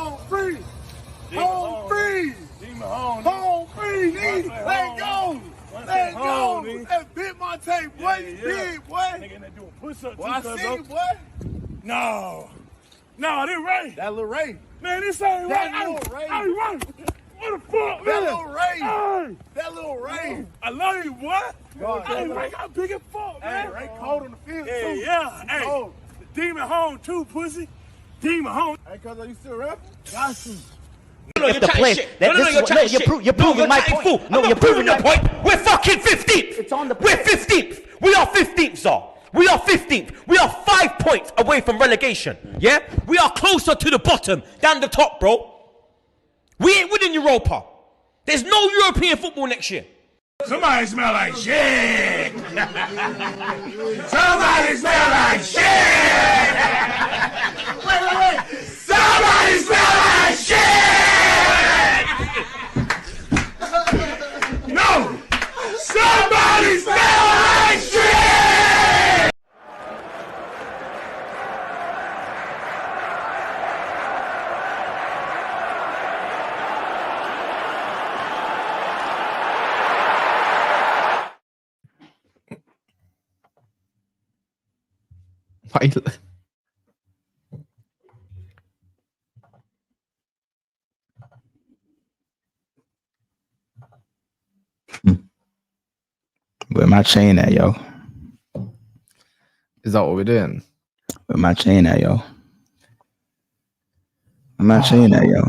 home free. Home free. Home free, nigga. Let go. Let go. That bit my tape, boy. You big, boy. Nigga, that doing push-ups too, I see you, boy. No, this Ray. That little Ray. Man, this ain't That right. little Ray. Hey, Ray. What the fuck, man? That little Ray. Hey. That little Ray. I love you, boy. God, Hey, Ray got big as fuck, man. Hey, Ray cold on the field, too. Yeah. Hey, cold. Demon home, too, pussy. Demon home. Hey, cuz, are you still rapping? Got you. You're proving my point. No, you're proving your point. We're fucking 15th. It's on the. We're 15th. We are 15th, sir. We are 15th. We are 5 points away from relegation. Yeah? We are closer to the bottom than the top, bro. We ain't winning Europa. There's no European football next year. Somebody smell like shit. Somebody smell like shit. Wait. Somebody smell like shit. No. Somebody smell like shit. Where my chain at, yo? Is that what we're doing? Where my chain at, yo? Where my chain at, yo?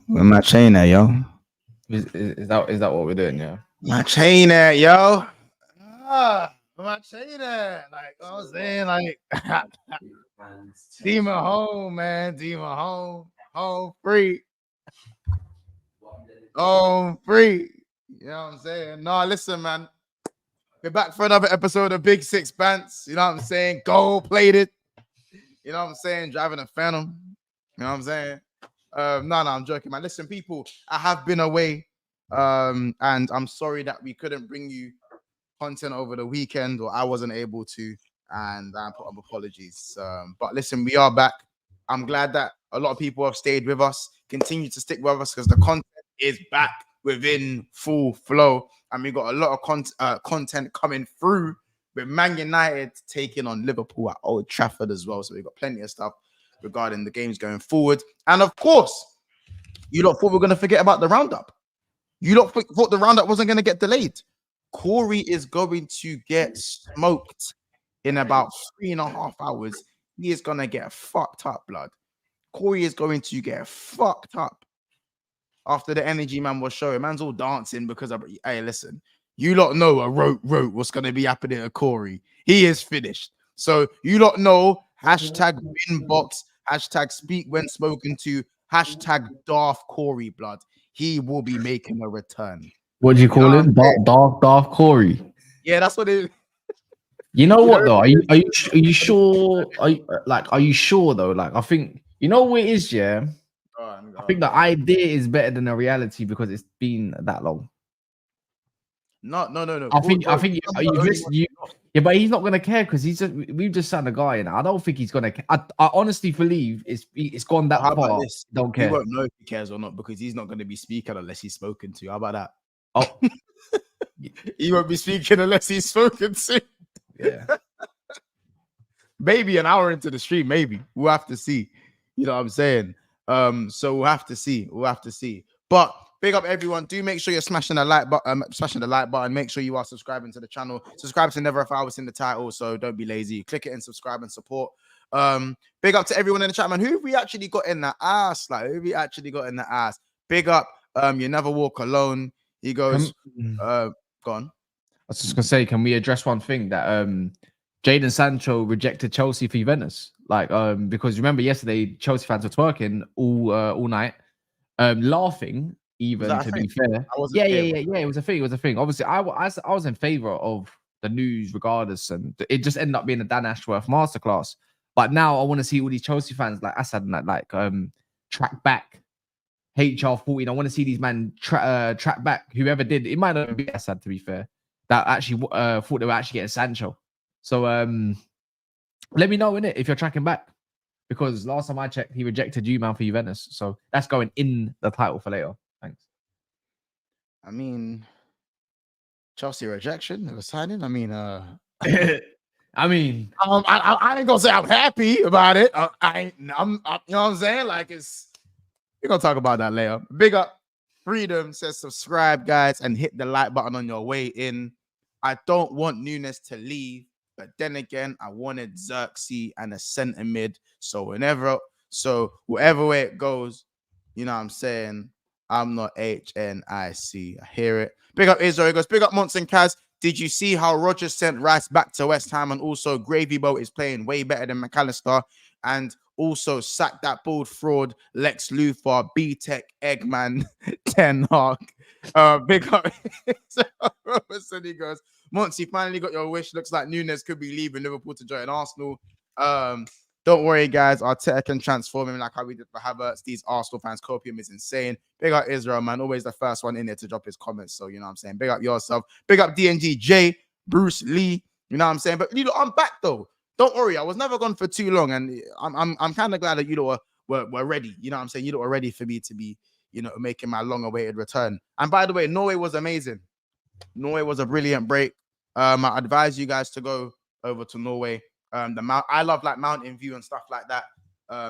Where my chain at, yo? Is that what we're doing? Yeah. My chain at, yo? Where my chain at? Like, I was saying, like, Demon home, man. Demon home. Home free. Home free. You know what I'm saying? No, listen, man. We're back for another episode of Big Six Bants. You know what I'm saying? Gold plated. You know what I'm saying? Driving a Phantom. You know what I'm saying? No, I'm joking, man. Listen, people, I have been away. And I'm sorry that we couldn't bring you content over the weekend, or I wasn't able to. And I put up apologies. But listen, we are back. I'm glad that a lot of people have stayed with us. Continue to stick with us because the content is back within full flow. And we got a lot of content coming through with Man United taking on Liverpool at Old Trafford as well. So we've got plenty of stuff regarding the games going forward. And of course, you lot thought we were going to forget about the roundup. You lot thought the roundup wasn't going to get delayed. Corey is going to get smoked in about 3.5 hours. He is going to get fucked up, blood. Corey is going to get fucked up. After the energy man was showing, man's all dancing because of, hey, listen, you lot know a wrote what's going to be happening to Corey. He is finished. So you lot know hashtag inbox, hashtag speak when spoken to, hashtag Darth Corey blood. He will be making a return. What do you call him? Darth Corey. Yeah, that's what it is. You know what though? Are you sure? Are you sure though? Like, I think you know what it is, yeah. I think the idea is better than the reality because it's been that long. No. I think yeah, but he's not gonna care because we've just signed a guy, and I don't think he's gonna care. I honestly believe it's gone that far. Don't care. He won't know if he cares or not because he's not gonna be speaking unless he's spoken to. How about that? Oh, he won't be speaking unless he's spoken to. Yeah. Maybe an hour into the stream, maybe we'll have to see. You know what I'm saying? So we'll have to see. But big up everyone. Do make sure you're smashing the like button. Make sure you are subscribing to the channel. Subscribe to Never If I Was in the title, so don't be lazy. Click it and subscribe and support. Big up to everyone in the chat, man. Who have we actually got in the ass? Big up. You never walk alone. He goes, go on. I was just gonna say, can we address one thing that Jadon Sancho rejected Chelsea for Juventus? Like, because remember yesterday Chelsea fans were twerking all night, laughing. Even to be fair, yeah, it was a thing. Obviously, I was in favor of the news regardless, and it just ended up being a Dan Ashworth masterclass. But now I want to see all these Chelsea fans like Assad and track back HR14. I want to see these men track back whoever did. It might not be Assad, to be fair, that actually thought they were actually getting Sancho. So let me know in it if you're tracking back, because last time I checked, he rejected you, man, for Juventus. So that's going in the title for later. Thanks. I mean, Chelsea rejection of a signing. I mean, I mean, I ain't gonna say I'm happy about it. You know what I'm saying? Like we're gonna talk about that later. Big up Freedom says subscribe, guys, and hit the like button on your way in. I don't want Nunes to leave, but then again, I wanted Xerxes and a centre mid. So whatever way it goes, you know what I'm saying? I'm not HNIC. I hear it. Big up Israel. He goes, big up Monson Kaz. Did you see how Rodgers sent Rice back to West Ham? And also Gravy Boat is playing way better than McAllister. And also sack that bald fraud, Lex Luthor, B-Tech, Eggman, Ten Hag. Big up. Robertson, he goes, Monts, you finally got your wish. Looks like Nunes could be leaving Liverpool to join Arsenal. Don't worry, guys. Arteta can transform him like how we did for Havertz. These Arsenal fans, copium is insane. Big up Israel, man. Always the first one in there to drop his comments. So, you know what I'm saying? Big up yourself. Big up DNG, J, Bruce Lee. You know what I'm saying? But, you know, I'm back, though. Don't worry. I was never gone for too long. And I'm kind of glad that you know were ready. You know what I'm saying? You know, were ready for me to be, you know, making my long-awaited return. And by the way, Norway was amazing. Norway was a brilliant break. I advise you guys to go over to Norway. I love like mountain view and stuff like that.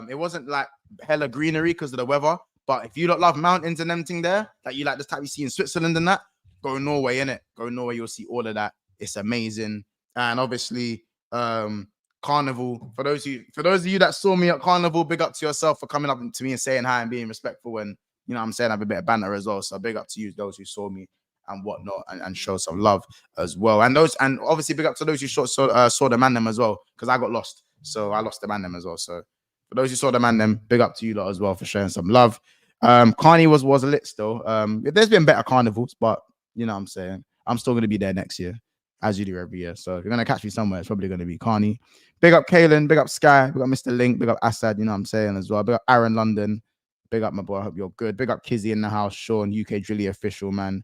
It wasn't like hella greenery because of the weather, but if you don't love mountains and everything there, like you like this type you see in Switzerland and that, go Norway, innit? Go Norway, you'll see all of that. It's amazing. And obviously, Carnival. For those of you that saw me at Carnival, big up to yourself for coming up to me and saying hi and being respectful, and you know what I'm saying, have a bit of banter as well. So big up to you, those who saw me and whatnot, and show some love as well. And obviously big up to those who saw the man them as well, because I got lost, so I lost the man them as well. So for those who saw the man them, big up to you lot as well for showing some love. Carney was lit still. There's been better carnivals, but you know what I'm saying, I'm still gonna be there next year, as you do every year. So if you're gonna catch me somewhere, it's probably gonna be Carney. Big up Kalen, big up Sky, big up Mr. Link, big up Assad, you know what I'm saying as well. Big up Aaron London, big up my boy, I hope you're good. Big up Kizzy in the house, Sean, UK Drilly official, man.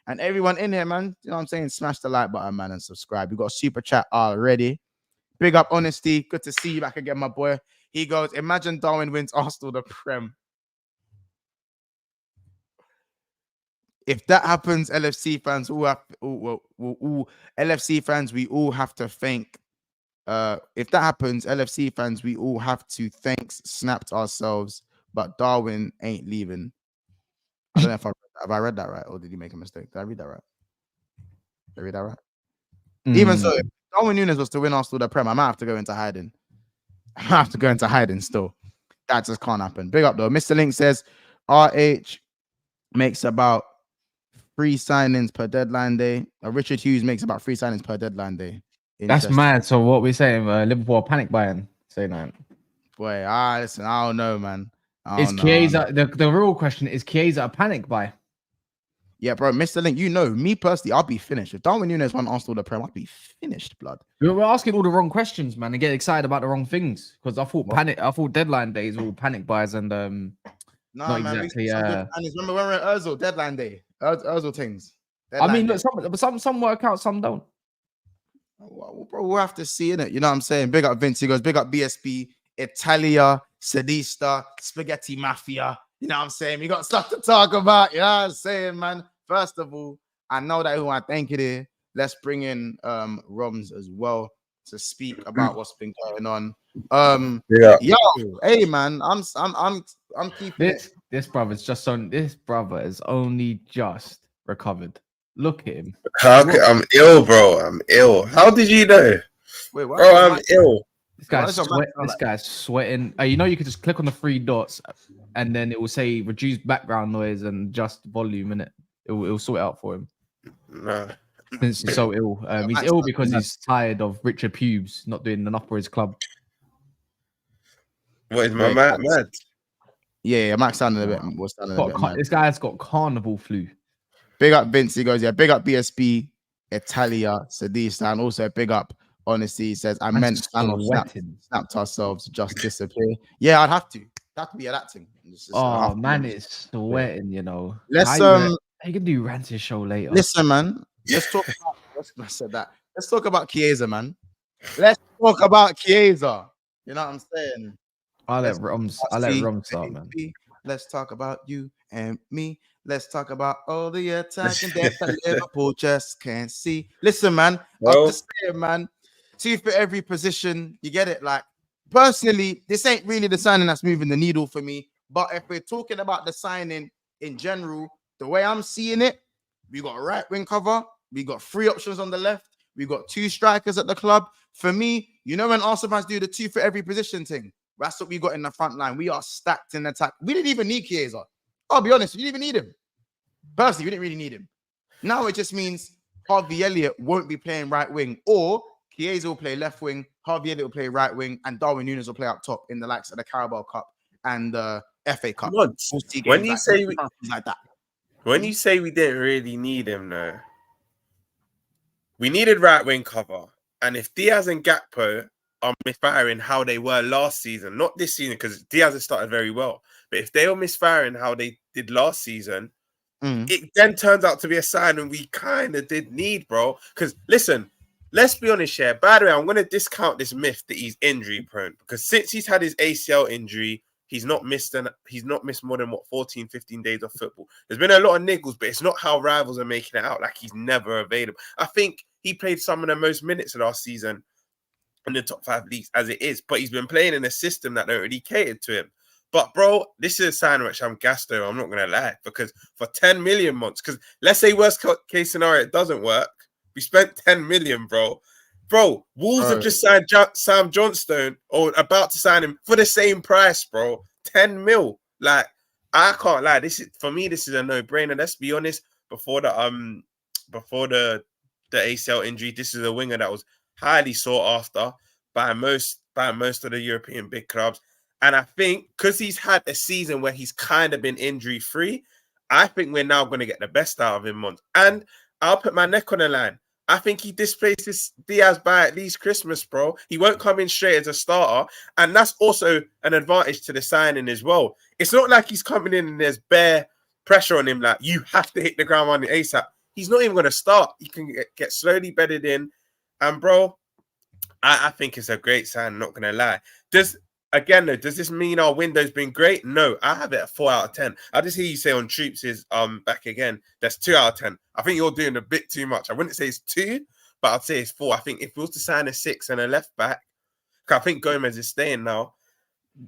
And everyone in here, man, you know what I'm saying? Smash the like button, man, and subscribe. We got a super chat already. Big up Honesty. Good to see you back again, my boy. He goes, imagine Darwin wins Arsenal the Prem. If that happens, LFC fans LFC fans, we all have to thank. If that happens, LFC fans, we all have to thanks snapped ourselves, but Darwin ain't leaving. I don't know if I read that right, or did you make a mistake? Did I read that right? Did I read that right? Even so, if Darwin Nunes was to win Arsenal the Prem, I might have to go into hiding. I might have to go into hiding still. That just can't happen. Big up though. Mr. Link says RH makes about 3 signings per deadline day. Richard Hughes makes about 3 signings per deadline day. that's mad. So what we're saying, Liverpool are panic buying. Say that. Boy, listen, I don't know, man. Is Chiesa the real question? Is Chiesa a panic buy? Yeah, bro, Mr. Link, you know, me personally, I'll be finished. If Darwin Nunes won Arsenal the Prem, I'll be finished, blood. We're asking all the wrong questions, man, and get excited about the wrong things. Because I thought deadline days were all panic buys and no, not man, exactly. Remember when we were at Ozil, deadline day, Ozil things. I mean, look, some work out, some don't. Well, bro, we'll have to see in it. You know what I'm saying? Big up Vince. He goes, big up BSB, Italia, Sadista, Spaghetti Mafia. You know what I'm saying? We got stuff to talk about. You know what I'm saying, man? First of all, I know that who I think it is. Let's bring in Roms as well to speak about what's been going on. Yeah. Yo, hey man, I'm keeping this brother's just on. This brother is only just recovered. Look at him. I'm ill, bro. I'm ill. How did you know? Wait, what? Bro, I'm ill. This guy's sweating. You know, you could just click on the 3 dots and then it will say reduce background noise and just volume in it. It will sort it out for him. Nah. Since he's so ill. He's ill because he's tired of Richard Pubes not doing enough for his club. What is my mad? Yeah, Max sounded a bit. This guy's got carnival flu. Big up Vince. He goes, yeah, big up BSB, Italia, Sadista, and also big up Honesty. He says, I meant snapped ourselves, just disappear. Yeah, I'd have to. That could be an acting. Oh man, it's sweating, you know. Let's you can do Rance's show later. Listen, man. Let's talk about Let's talk about Chiesa, man. Let's talk about Chiesa. You know what I'm saying? I let See, Rom start, man. let's talk about you and me. Let's talk about all the attacking depth that Liverpool just can't see. Listen, man, I'm Bro, just saying, man. See, for every position, you get it. Like, personally, this ain't really the signing that's moving the needle for me. But if we're talking about the signing in general, the way I'm seeing it, we got a right wing cover, we got 3 options on the left, we got 2 strikers at the club. For me, you know, when Arsenal fans do the 2 for every position thing, that's what we got in the front line. We are stacked in attack. We didn't even need Chiesa. I'll be honest, we didn't even need him. Personally, we didn't really need him. Now it just means Harvey Elliott won't be playing right wing, or Chiesa will play left wing, Harvey Elliott will play right wing, and Darwin Núñez will play up top in the likes of the Carabao Cup and the FA Cup. Mods, We'll see when games you like say like that. when you say we didn't really need him, though, we needed right wing cover. And if Diaz and Gakpo are misfiring how they were last season, not this season, because Diaz has started very well, but if they were misfiring how they did last season, it then turns out to be a sign and we kind of did need, bro. Because listen, let's be honest here. By the way, I'm going to discount this myth that he's injury prone, because since he's had his ACL injury, he's not missed more than 14, 15 days of football. There's been a lot of niggles, but it's not how rivals are making it out like he's never available. I think he played some of the most minutes of last season in the top 5 leagues as it is, but he's been playing in a system that don't really cater to him. But bro, this is a sign which I'm gassed over. I'm not gonna lie, because for 10 million months, because let's say worst case scenario it doesn't work, we spent 10 million, bro. Wolves have just signed Sam Johnstone, or about to sign him for the same price, bro. 10 mil. Like, I can't lie. This is, for me, this is a no-brainer. Let's be honest. Before the ACL injury, this is a winger that was highly sought after by most of the European big clubs. And I think because he's had a season where he's kind of been injury-free, I think we're now going to get the best out of him, Mons. And I'll put my neck on the line. I think he displaces Diaz by at least Christmas, bro. He won't come in straight as a starter. And that's also an advantage to the signing as well. It's not like he's coming in and there's bare pressure on him, like, you have to hit the ground running ASAP. He's not even going to start. He can get slowly bedded in. And, bro, I think it's a great sign, not going to lie. Does this mean our window's been great? No, I have it at 4 out of 10. I just hear you say on Troops is back again. That's 2 out of 10. I think you're doing a bit too much. I wouldn't say it's 2, but I'd say it's 4. I think if we was to sign a 6 and a left back, I think Gomez is staying now,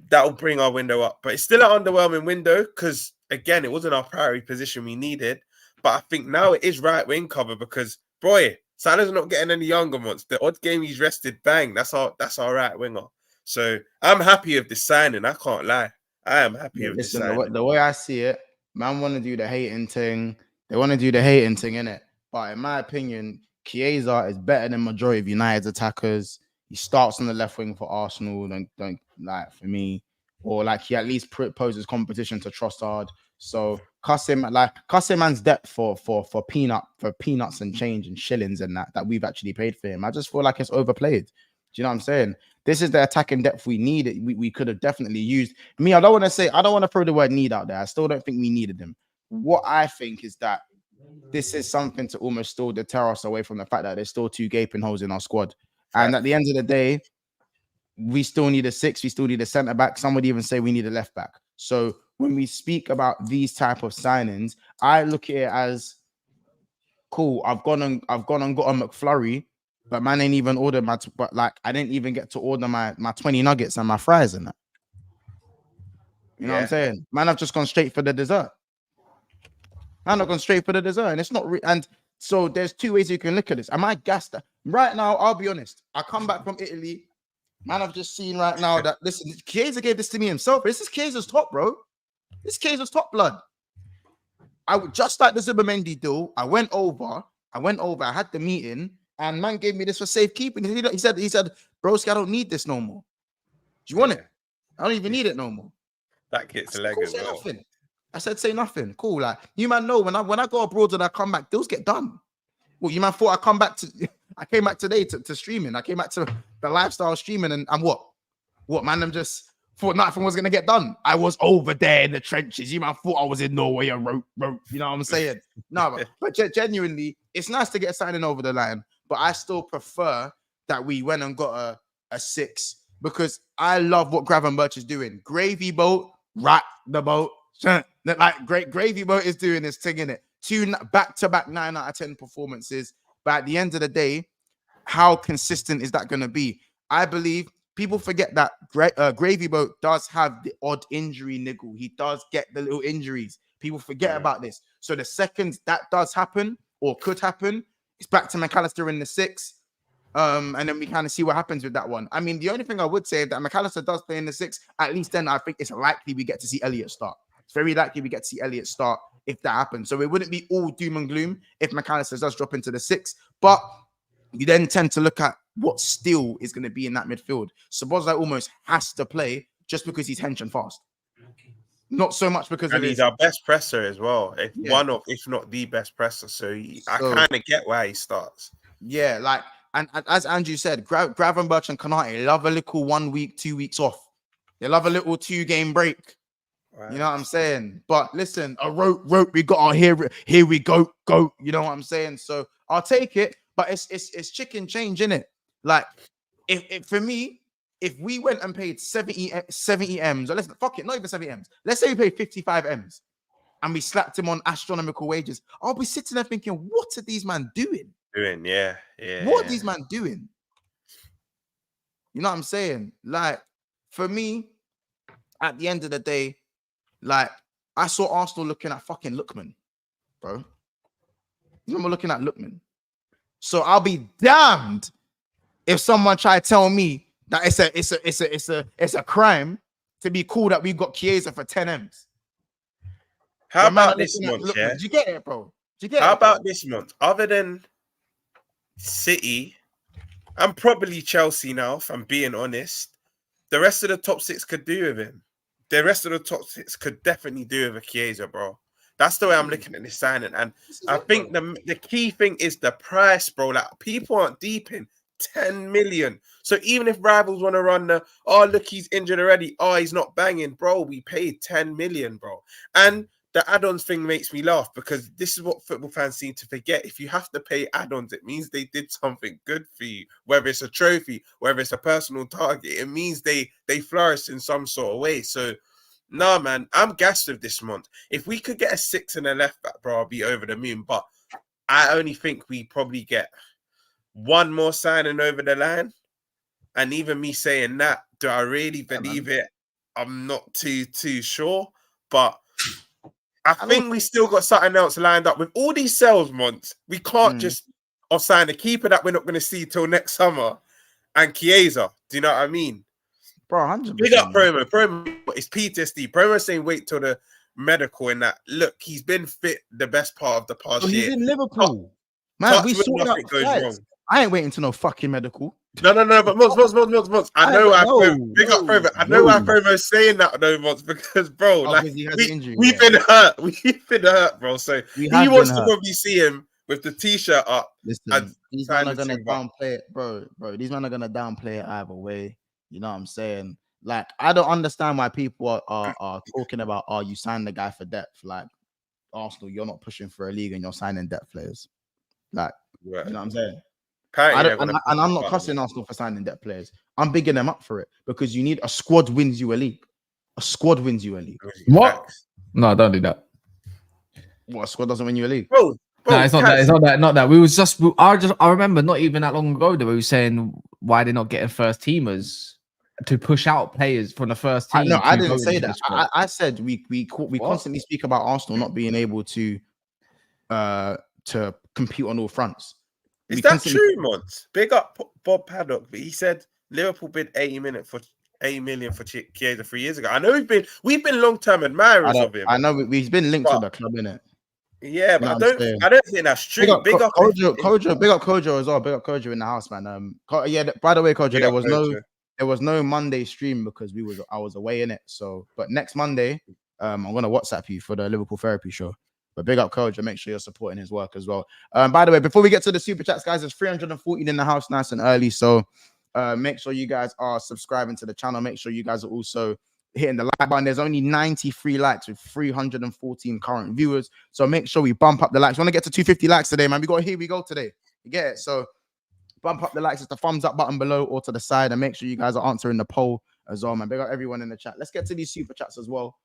that'll bring our window up. But it's still an underwhelming window because, again, it wasn't our priority position we needed. But I think now it is right wing cover because, boy, Salah's not getting any younger once. The odd game he's rested, bang, that's our right winger. So I'm happy with this signing. I can't lie. I am happy with this signing. The way I see it, man want to do the hating thing. They want to do the hating thing, innit? But in my opinion, Chiesa is better than majority of United's attackers. He starts on the left wing for Arsenal, don't like for me, or like he at least poses competition to Trossard. So cuss man's depth for peanuts and change and shillings and that we've actually paid for him. I just feel like it's overplayed. Do you know what I'm saying? This is the attacking depth we needed. We could have definitely used. I don't want to throw the word need out there. I still don't think we needed him. What I think is that this is something to almost still deter us away from the fact that there's still 2 gaping holes in our squad. And at the end of the day, we still need a 6. We still need a centre back. Some would even say we need a left back. So when we speak about these type of signings, I look at it as cool. I've gone and got a McFlurry. But man ain't even ordered I didn't even get to order my 20 nuggets and my fries and that. You know what I'm saying? Man, I've just gone straight for the dessert. And it's not and so there's 2 ways you can look at this. Am I gassed? Right now, I'll be honest. I come back from Italy. Man, I've just seen right now that listen, Chiesa gave this to me himself. This is Chiesa's top, bro. This is Chiesa's top blood. I would just like the Zubimendi deal. I went over, I had the meeting. And man gave me this for safekeeping. He said, broski, I don't need this no more. Do you want it? I don't even need it no more. That kit's a leg as well. Nothing. I said, say nothing. Cool. Like, you man know when I go abroad and I come back, deals get done. Well, you man thought I came back today to streaming. I came back to the lifestyle streaming and what? What, man, I'm just thought nothing was going to get done. I was over there in the trenches. You man thought I was in Norway and rope. You know what I'm saying? No, but genuinely, it's nice to get a signing over the line. But I still prefer that we went and got a 6 because I love what Gravenberch is doing. Gravy boat, rock the boat. Like great Gravy boat is doing this thing in it. 2 back-to-back 9 out of 10 performances. But at the end of the day, how consistent is that going to be? I believe people forget that Gravy Boat does have the odd injury niggle. He does get the little injuries. People forget about this. So the second that does happen or could happen, it's back to McAllister in the 6. And then we kind of see what happens with that one. I mean, the only thing I would say is that McAllister does play in the 6, at least then I think it's likely we get to see Elliott start. It's very likely we get to see Elliott start if that happens. So it wouldn't be all doom and gloom if McAllister does drop into the 6. But you then tend to look at what still is going to be in that midfield. Szoboszlai almost has to play just because he's hench and fast. Not so much because and he's our best presser as well. One of, if not the best presser. So I kind of get why he starts. Yeah, like, and as Andrew said, Gravenberch and Konate love a little 1 week, 2 weeks off. They love a little 2-game break. Right. You know what I'm saying? But listen, a rope, we got our here we go. You know what I'm saying? So I'll take it, but it's chicken change, innit? Like, if for me, if we went and paid 70 M's, or let's fuck it, not even 70 M's. Let's say we paid 55 M's and we slapped him on astronomical wages. I'll be sitting there thinking, what are these man doing? Yeah. What are these man doing? You know what I'm saying? Like, for me, at the end of the day, like, I saw Arsenal looking at fucking Lookman, bro. You remember looking at Lookman? So I'll be damned if someone try to tell me that it's a crime to be cool that we got Chiesa for 10 M's. How about this month? Yeah? Did you get it, bro? How about this month? Other than City and probably Chelsea now, if I'm being honest, the rest of the top 6 could do with him. The rest of the top 6 could definitely do with a Chiesa, bro. That's the way I'm looking at this signing. And I think the key thing is the price, bro. Like, people aren't deep in 10 million. So even if rivals want to run the, oh, look, he's injured already. Oh, he's not banging. Bro, we paid 10 million, bro. And the add-ons thing makes me laugh because this is what football fans seem to forget. If you have to pay add-ons, it means they did something good for you. Whether it's a trophy, whether it's a personal target, it means they flourished in some sort of way. So, nah, man, I'm gassed with this month. If we could get a 6 and a left back, bro, I'll be over the moon. But I only think we probably get one more signing over the line. And even me saying that, do I really believe it? I'm not too sure. But I think we still got something else lined up. With all these sales months, we can't just sign a keeper that we're not going to see till next summer and Chiesa. Do you know what I mean? Bro, 100%. Big up Promo. Promo is PTSD. Promo saying wait till the medical and that. Look, he's been fit the best part of the past year. He's in Liverpool. Man, we saw that goes wrong. I ain't waiting to no fucking medical. No, but Mods. I know why. Big up Promo. I know why Promo's saying that though, Mods, because bro, like we've been hurt. We've been hurt, bro. So he wants to probably see him with the t-shirt up. Listen, these men are gonna downplay it, bro. These men are gonna downplay it either way. You know what I'm saying? Like, I don't understand why people are talking about, oh, you signed the guy for depth. Like, Arsenal, you're not pushing for a league and you're signing depth players. Like, you know what I'm saying? And I'm not cussing Arsenal for signing depth players. I'm bigging them up for it because you need a squad wins you a league. A squad wins you a league. What? No, don't do that. What, a squad doesn't win you a league? Bro, no, it's not that. It's not that. We was just. I remember not even that long ago that we were saying why they're not getting first teamers to push out players from the first team. No, I didn't say that. I said we constantly speak about Arsenal not being able to compete on all fronts. Is that true, Mods? Big up Bob Paddock, but he said Liverpool bid 80 million for Chiesa 3 years ago. I know we've been long-term admirers of him. I know we've been linked to the club, innit? Yeah, but I don't think that's true. Big up Kojo, big up Kojo as well. Big up Kojo in the house, man. Yeah, by the way, Kojo, there was no Monday stream because I was away in it. So, but next Monday, I'm gonna WhatsApp you for the Liverpool therapy show. But big up Kojo, make sure you're supporting his work as well. By the way, before we get to the super chats, guys, there's 314 in the house, nice and early. So make sure you guys are subscribing to the channel. Make sure you guys are also hitting the like button. There's only 93 likes with 314 current viewers. So make sure we bump up the likes. We want to get to 250 likes today, man. We got here we go today. You get it? So bump up the likes, it's the thumbs up button below or to the side, and make sure you guys are answering the poll as well, man. Big up everyone in the chat. Let's get to these super chats as well.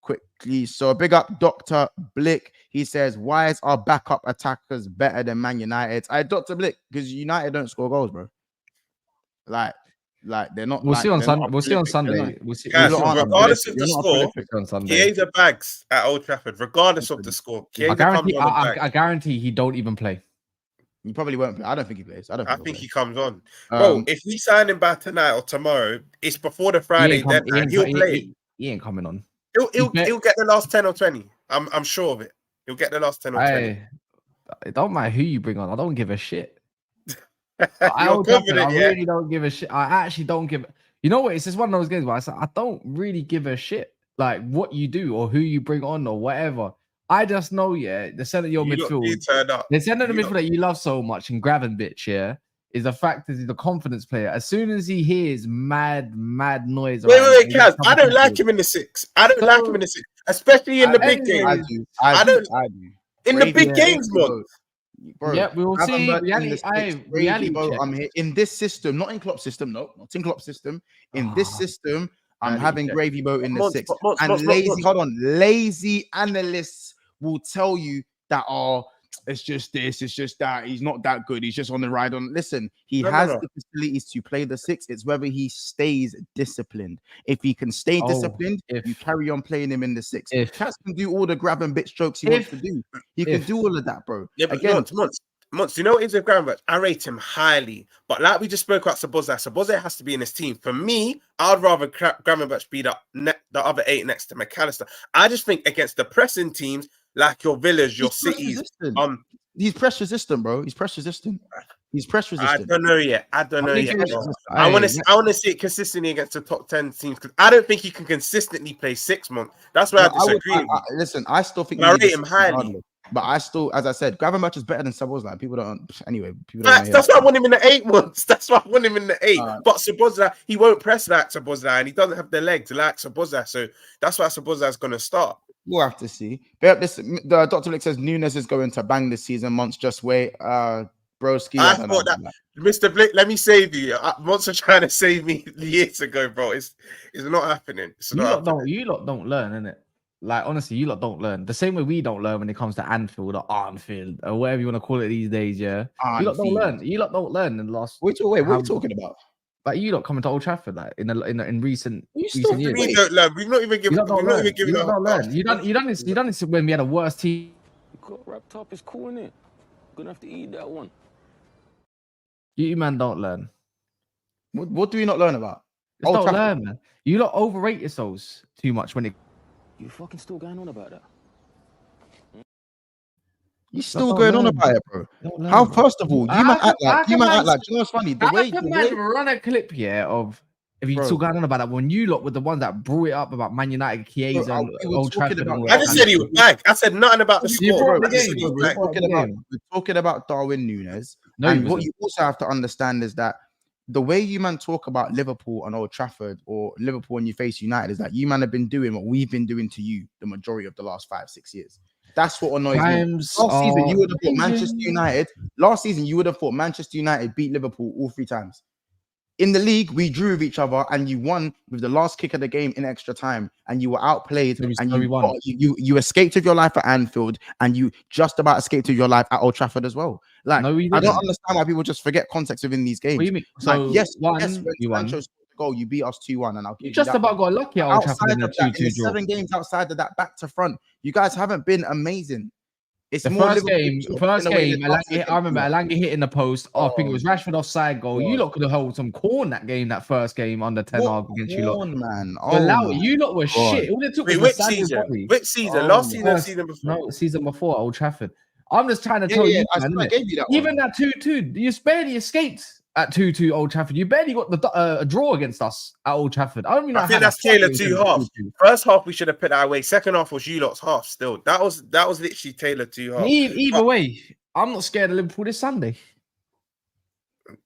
Quickly. So big up Dr. Blick. He says, why is our backup attackers better than Man United? Dr. Blick, because United don't score goals, bro. Like they're not. We'll like, see on they're not Sunday. We'll see on prolific. They're Sunday. not- We'll see. Guys, lot aren't regardless of the prolific. They're not score, prolific. on Sunday. Chiesa bags at Old Trafford, regardless of the score. Chiesa I guarantee. comes on and bags. I guarantee he don't even play. He probably won't play. I don't think he plays. I think he comes on. Um, Bro, if we sign him back tonight or tomorrow, it's before the Friday deadline. He'll play. He ain't coming on. He'll get the last 10 or 20. I'm sure of it. He'll get the last 10 or 20. It don't matter who you bring on. I don't give a shit. I really don't give a shit. I actually don't give. You know what? It's just one of those games where I don't really give a shit like what you do or who you bring on or whatever. I just know, the center of your midfield, the center of the midfield that you love so much and grabbing bitch, is the fact that he's a confidence player. As soon as he hears mad noise, wait, Kaz, I don't like him in the 6. I don't like him in the 6, especially in the big games. I do. In the big games, bro. Bro, yeah, we will see. Reality bro, check. I'm here in this system, not in Klopp's system. No, not in Klopp's system. In this system, I'm having check. Gravy Boat in the Months, 6. months, And months, lazy, months. hold on, lazy analysts will tell you that it's just this, it's just that. He's not that good. He's just on the ride on. Listen, he has the facilities to play the 6. It's whether he stays disciplined. If he can stay disciplined, you carry on playing him in the 6. Cats can do all the grab and bitch jokes he wants to do. He can do all of that, bro. Yeah, but again, Months, you know what is with Gravenberch? I rate him highly, but like we just spoke about Sabozai has to be in his team. For me, I'd rather Gravenberch be the other 8 next to McAllister. I just think against the pressing teams like your Villas, your Cities, he's press resistant, bro. He's press resistant. I don't know yet. I want to see it consistently against the top 10 teams because I don't think he can consistently play 6 months. That's where I disagree. Listen, I still think I rate him highly. But I still, as I said, Gravenberch is better than Sabozai. People don't. Anyway, that's why I want him in the 8 months. That's why I want him in the 8. But Sabozai, he won't press like Sabozai, and he doesn't have the legs like Sabozai. So that's why Sabozai is going to start. We'll have to see. But the Dr. Blick says Nunes is going to bang this season. Months just wait. Broski. I thought that Mr. Blick, let me save you. Months are trying to save me years ago, bro. It's not happening. You lot don't learn, innit? Like honestly, you lot don't learn the same way we don't learn when it comes to Anfield or Arnfield or whatever you want to call it these days. Yeah, you lot don't learn. You lot don't learn in the last. Wait, what are you talking about? Like you lot coming to Old Trafford, like in recent years. We don't learn. We've not even given. You don't learn. You done this when we had a worse team. Wrapped up is cool, innit? Gonna have to eat that one. You man don't learn. What do we not learn about? Just don't learn, man. You lot overrate yourselves too much when it. You fucking still going on about that? You still going on about it, bro? How? First of all, you might act like. You know what's funny? The way run a clip here of if you still going on about that when you lot were the ones that brought it up about Man United, Chiesa, Old Trafford. I just said he was back. I said nothing about the score. We're talking about Darwin Nunes, and what you also have to understand is that the way you man talk about Liverpool on Old Trafford or Liverpool when you face United is that you man have been doing what we've been doing to you the majority of the last 5-6 years. That's what annoys me. Last season, you would have thought Manchester United. Last season, you would have thought Manchester United beat Liverpool all 3 times. In the league, we drew with each other, and you won with the last kick of the game in extra time, and you were outplayed, and you escaped with your life at Anfield, and you just about escaped with your life at Old Trafford as well. Like, I don't understand why people just forget context within these games. What do you mean? So like, yes, when Sancho scored the goal, you beat us 2-1, and I'll give you just about got lucky at Old Trafford in the 2-2 draw. 7 games outside of that, back to front, you guys haven't been amazing. It's the more first game, I remember Alanga hitting the post. I think it was Rashford offside goal. You lot could have held some corn that first game under Ten Hag against you lot. Man. You lot were shit. All it took was which season? Which season? Last season, season before? No, season before Old Trafford. I'm just trying to tell you, I gave you that even that 2-2, you barely escaped at 2-2 Old Trafford. You barely got a draw against us at Old Trafford. I think that's tailored 2 halves. First half we should have put that away. Second half was you lot's half. Still, that was literally tailored 2 halves. Either way, I'm not scared of Liverpool this Sunday.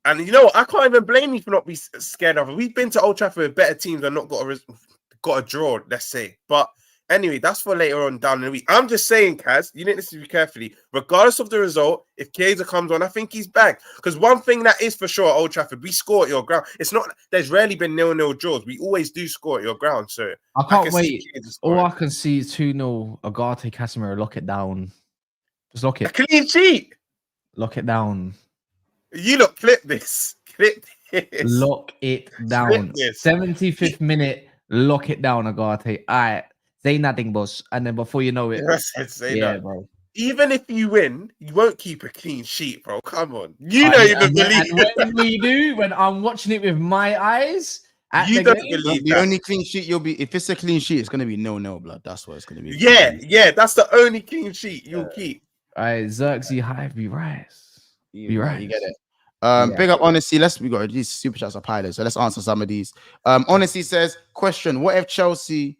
And you know what? I can't even blame you for not being scared of it. We've been to Old Trafford with better teams and not got a draw. Let's say, but Anyway, that's for later on down in the week. I'm just saying, Kaz, you need to listen to me carefully. Regardless of the result, if Chiesa comes on, I think he's back. Because one thing that is for sure at Old Trafford, we score at your ground. It's not, there's rarely been 0-0 draws. We always do score at your ground. So I can't can see wait. Chiesa All scoring. I can see is 2-0. Agate, Casemiro, lock it down. Just lock A it. clean sheet. Lock it down. You look, clip this. Clip this. Lock it down. this. 75th minute, lock it down, Agate. All right. Say nothing, boss. And then before you know it, Say yeah, that. bro. Even if you win, you won't keep a clean sheet, bro. Come on. You don't even believe and when we do, when I'm watching it with my eyes, at You the don't game, believe The that. only clean sheet you'll be, if it's a clean sheet, it's gonna be 0-0, blood. That's what it's gonna be. Yeah, that's the only clean sheet you'll keep. all right, Xerxes high, be rise. Be right. You get it. Yeah. Big up, honestly. We got these super chats are pilots, so let's answer some of these. Honestly says, question: What if Chelsea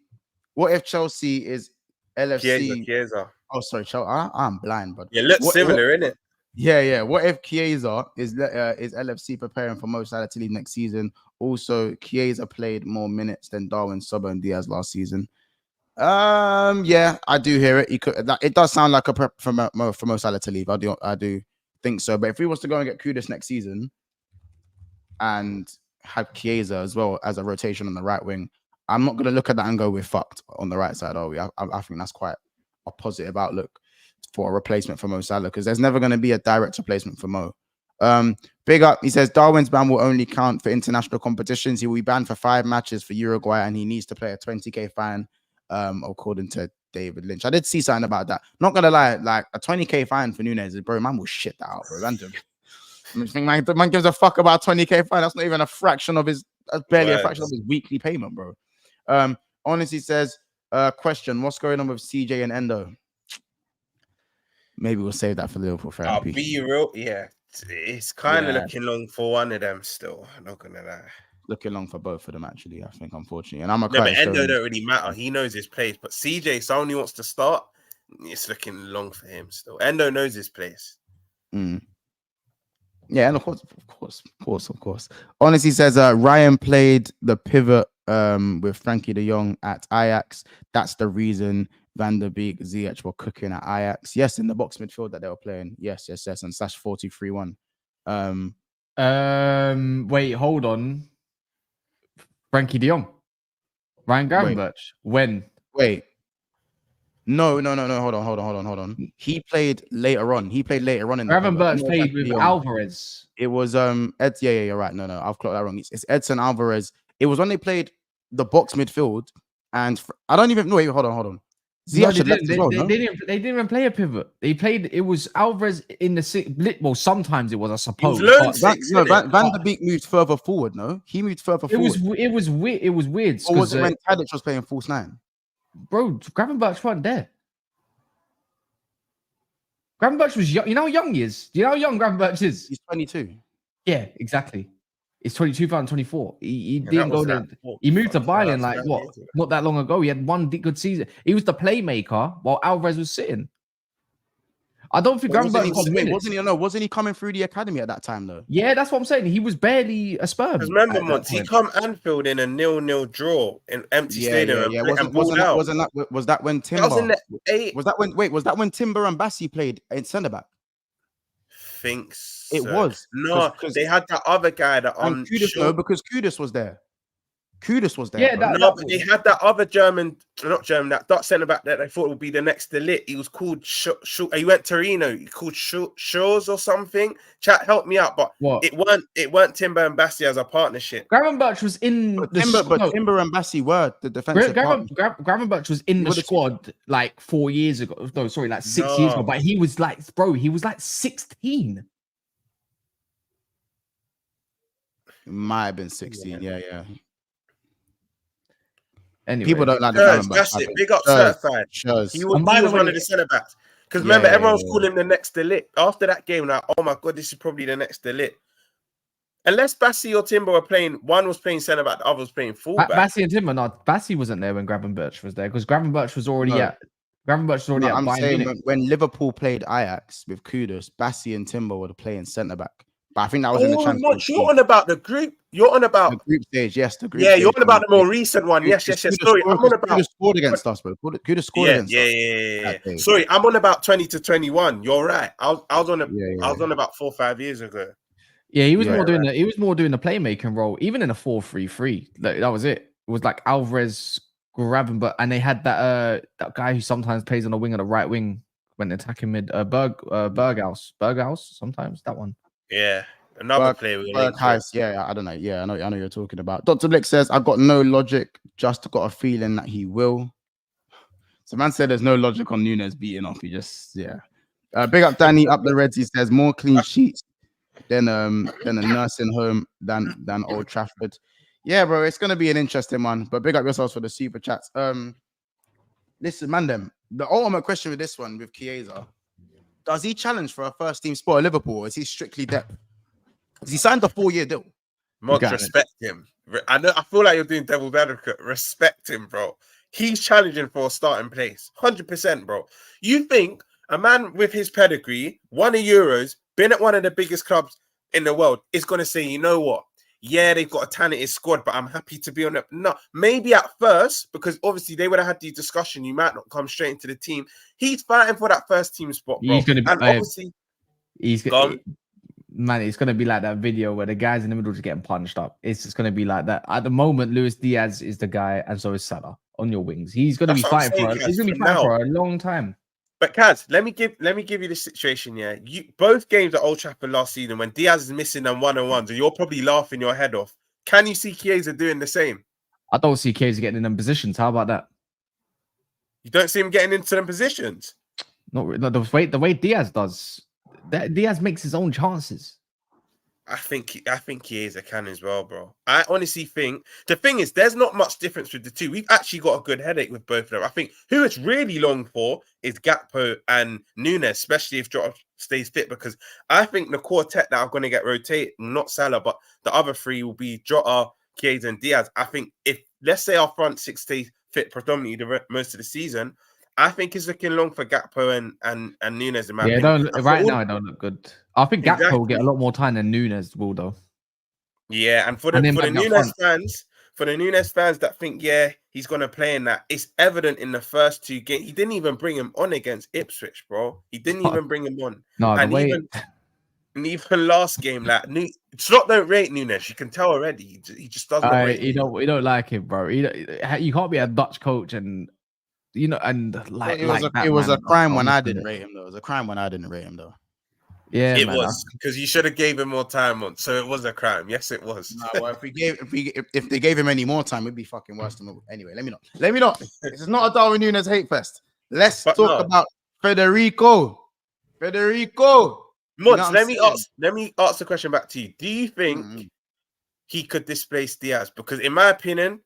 is LFC? Chiesa. Oh, sorry, Chelsea. I'm blind, but Yeah, looks similar, innit? yeah. What if Chiesa is LFC preparing for Mo Salah to leave next season? Also, Chiesa played more minutes than Darwin, Sobo, and Diaz last season. Yeah, I do hear it. It does sound like a prep for Mo Salah to leave. I do think so. But if we was to go and get Kudus next season and have Chiesa as well as a rotation on the right wing, I'm not gonna look at that and go, we're fucked on the right side, are we? I think that's quite a positive outlook for a replacement for Mo Salah, because there's never going to be a direct replacement for Mo. Big up, he says Darwin's ban will only count for international competitions. He will be banned for 5 matches for Uruguay, and he needs to pay a 20k fine, according to David Lynch. I did see something about that. Not gonna lie, like a 20k fine for Nunes, bro, man will shit that out, bro. Random. I think man gives a fuck about 20k fine. That's not even a fraction of his. That's barely a fraction of his weekly payment, bro. Honestly says, question: What's going on with CJ and Endo? Maybe we'll save that for Liverpool therapy. I'll be real, yeah. It's kind of looking long for one of them still. I'm not gonna lie. Looking long for both of them, actually. I think, unfortunately, and I'm a but Endo don't really matter. He knows his place, but CJ, someone who wants to start, it's looking long for him still. Endo knows his place. Yeah, and of course. Honestly says Ryan played the pivot with Frankie de Jong at Ajax. That's the reason Van der Beek, Ziyech were cooking at Ajax. Yes, in the box midfield that they were playing. Yes. And /43-1. Wait, hold on. Frankie de Jong. Ryan Gravenberch. When? Wait. No. Hold on. He played later on. In the Gravenberch played with Alvarez. It was Ed. Yeah, you're right. No, I've clocked that wrong. It's Edson Alvarez. It was when they played the box midfield, and I don't even know. Wait, hold on. Ziyech They didn't even play a pivot. They played. It was Alvarez in the six. Well, sometimes it was, I suppose. Van der Beek moved further forward. No, he moved further forward. It was weird. It was weird. Or was it when Tadic was playing false 9? Bro, Gravenberch wasn't there. Gravenberch was young. You know how young he is? Do you know how young Gravenberch is? He's 22. Yeah, exactly. It's 2024. He didn't go there. He moved to Bayern not that long ago. He had one good season. He was the playmaker while Alvarez was sitting. I don't think wasn't he coming through the academy at that time though? Yeah, that's what I'm saying. He was barely a sperm. Because remember, Monts, he come Anfield in a 0-0 draw in empty stadium. Yeah. Was that when Timber? Was that when Timber and Bassi played in centre back? Thinks it was. No, they had that other guy that on Kudus, no, because Kudus was there. Yeah, but they had that other that Dutch centre back that they thought would be the next Delit. He was called he went Torino. He called Shores or something. Chat, help me out. But it weren't Timber and Bassi as a partnership. Gravenberch was in Timber and Bassi were the defensive. Gravenberch was in the squad like 4 years ago. No, sorry, like 6 years ago. But he was like, he was like 16. It might have been 16. Yeah. Anyway, people don't like the that's it. Big up certified. He was one of the centre backs. Because remember, everyone was calling him the next Delit. After that game, like, oh my god, this is probably the next Delit. Unless Bassi or Timber were playing, one was playing centre back, the other was playing full back. Bassi and Timber, no, Bassi wasn't there when Gravenberch was there because Gravenberch was already at. Gravenberch was already at. I'm saying when Liverpool played Ajax with Kudus, Bassi and Timber were playing centre back. But I think that was in the Oh, not Champions you're League. on about the group. You're on The about group stage, yes, the group yeah. stage. You're on about the from- more recent one. Yes. It's Sorry, Kuda I'm on about. scored against us, bro. Kuda scored Yeah. against us. that day. Sorry, I'm on about 20 to 21. You're right. I was on Yeah. I was on about 4 or 5 years ago. Yeah, he was Yeah, more doing he was more doing the playmaking role, even in a 4-3-3. Like, that was it. It was like Alvarez grabbing, and they had that guy who sometimes plays on the wing or the right wing when attacking mid Berghaus sometimes that one. Yeah. Another player we linked with. Heist. Yeah, I don't know. Yeah, I know you're talking about. Dr. Blick says, I got no logic, just got a feeling that he will. So man said there's no logic on Nunes beating off. He just big up Danny up the Reds. He says more clean sheets than a nursing home than Old Trafford. Yeah, bro, it's gonna be an interesting one. But big up yourselves for the super chats. Listen, man, the ultimate question with this one with Chiesa, does he challenge for a first team spot at Liverpool, or is he strictly depth? Because he signed a 4-year deal. Mods, respect him. I feel like you're doing devil's advocate. Respect him, bro. He's challenging for a starting place. 100%, bro. You think a man with his pedigree, won a Euros, been at one of the biggest clubs in the world, is going to say, you know what? Yeah, they've got a talented squad, but I'm happy to be on it. No, maybe at first, because obviously they would have had the discussion. You might not come straight into the team. He's fighting for that first team spot, bro. He's going to be, and obviously, man, it's going to be like that video where the guys in the middle just getting punched up. It's just going to be like that. At the moment, Luis Diaz is the guy, and so is Salah on your wings. He's going to be fighting for a long time. But Kaz, let me give you the situation. Yeah, both games at Old Trafford last season when Diaz is missing them 1-on-1s, and you're probably laughing your head off. Can you see Chiesa doing the same? I don't see Chiesa getting in them positions. How about that? You don't see him getting into them positions. No, the way Diaz does. Diaz makes his own chances. I think Chiesa can as well, bro. I honestly think the thing is there's not much difference with the two. We've actually got a good headache with both of them. I think who it's really long for is Gakpo and Nunes, especially if Jota stays fit, because I think the quartet that are going to get rotated, not Salah, but the other three will be Jota, Chiesa, and Diaz. I think if let's say our front six stays fit predominantly most of the season, I think it's looking long for Gakpo and Nunes. In my opinion. Now it don't look good. I think Gakpo will get a lot more time than Nunes will, though. Yeah, and for the Nunes fans that think he's gonna play in that, it's evident in the first two games. He didn't even bring him on against Ipswich, bro. He didn't even bring him on. No, even last game, like Slot don't rate Nunes. You can tell already. He just doesn't rate. You don't like him, bro. You can't be a Dutch coach and. It was a crime when I didn't rate him, though. It was a crime when I didn't rate him, though. Yeah, it was because you should have gave him more time on. So it was a crime. Yes, it was. Nah, well, if they gave him any more time, it'd be fucking worse than anyway. Let me not. This is not a Darwin Nunes hate fest. Let's talk about Federico. Mods, let me ask the question back to you. Do you think he could displace Diaz? Because in my opinion,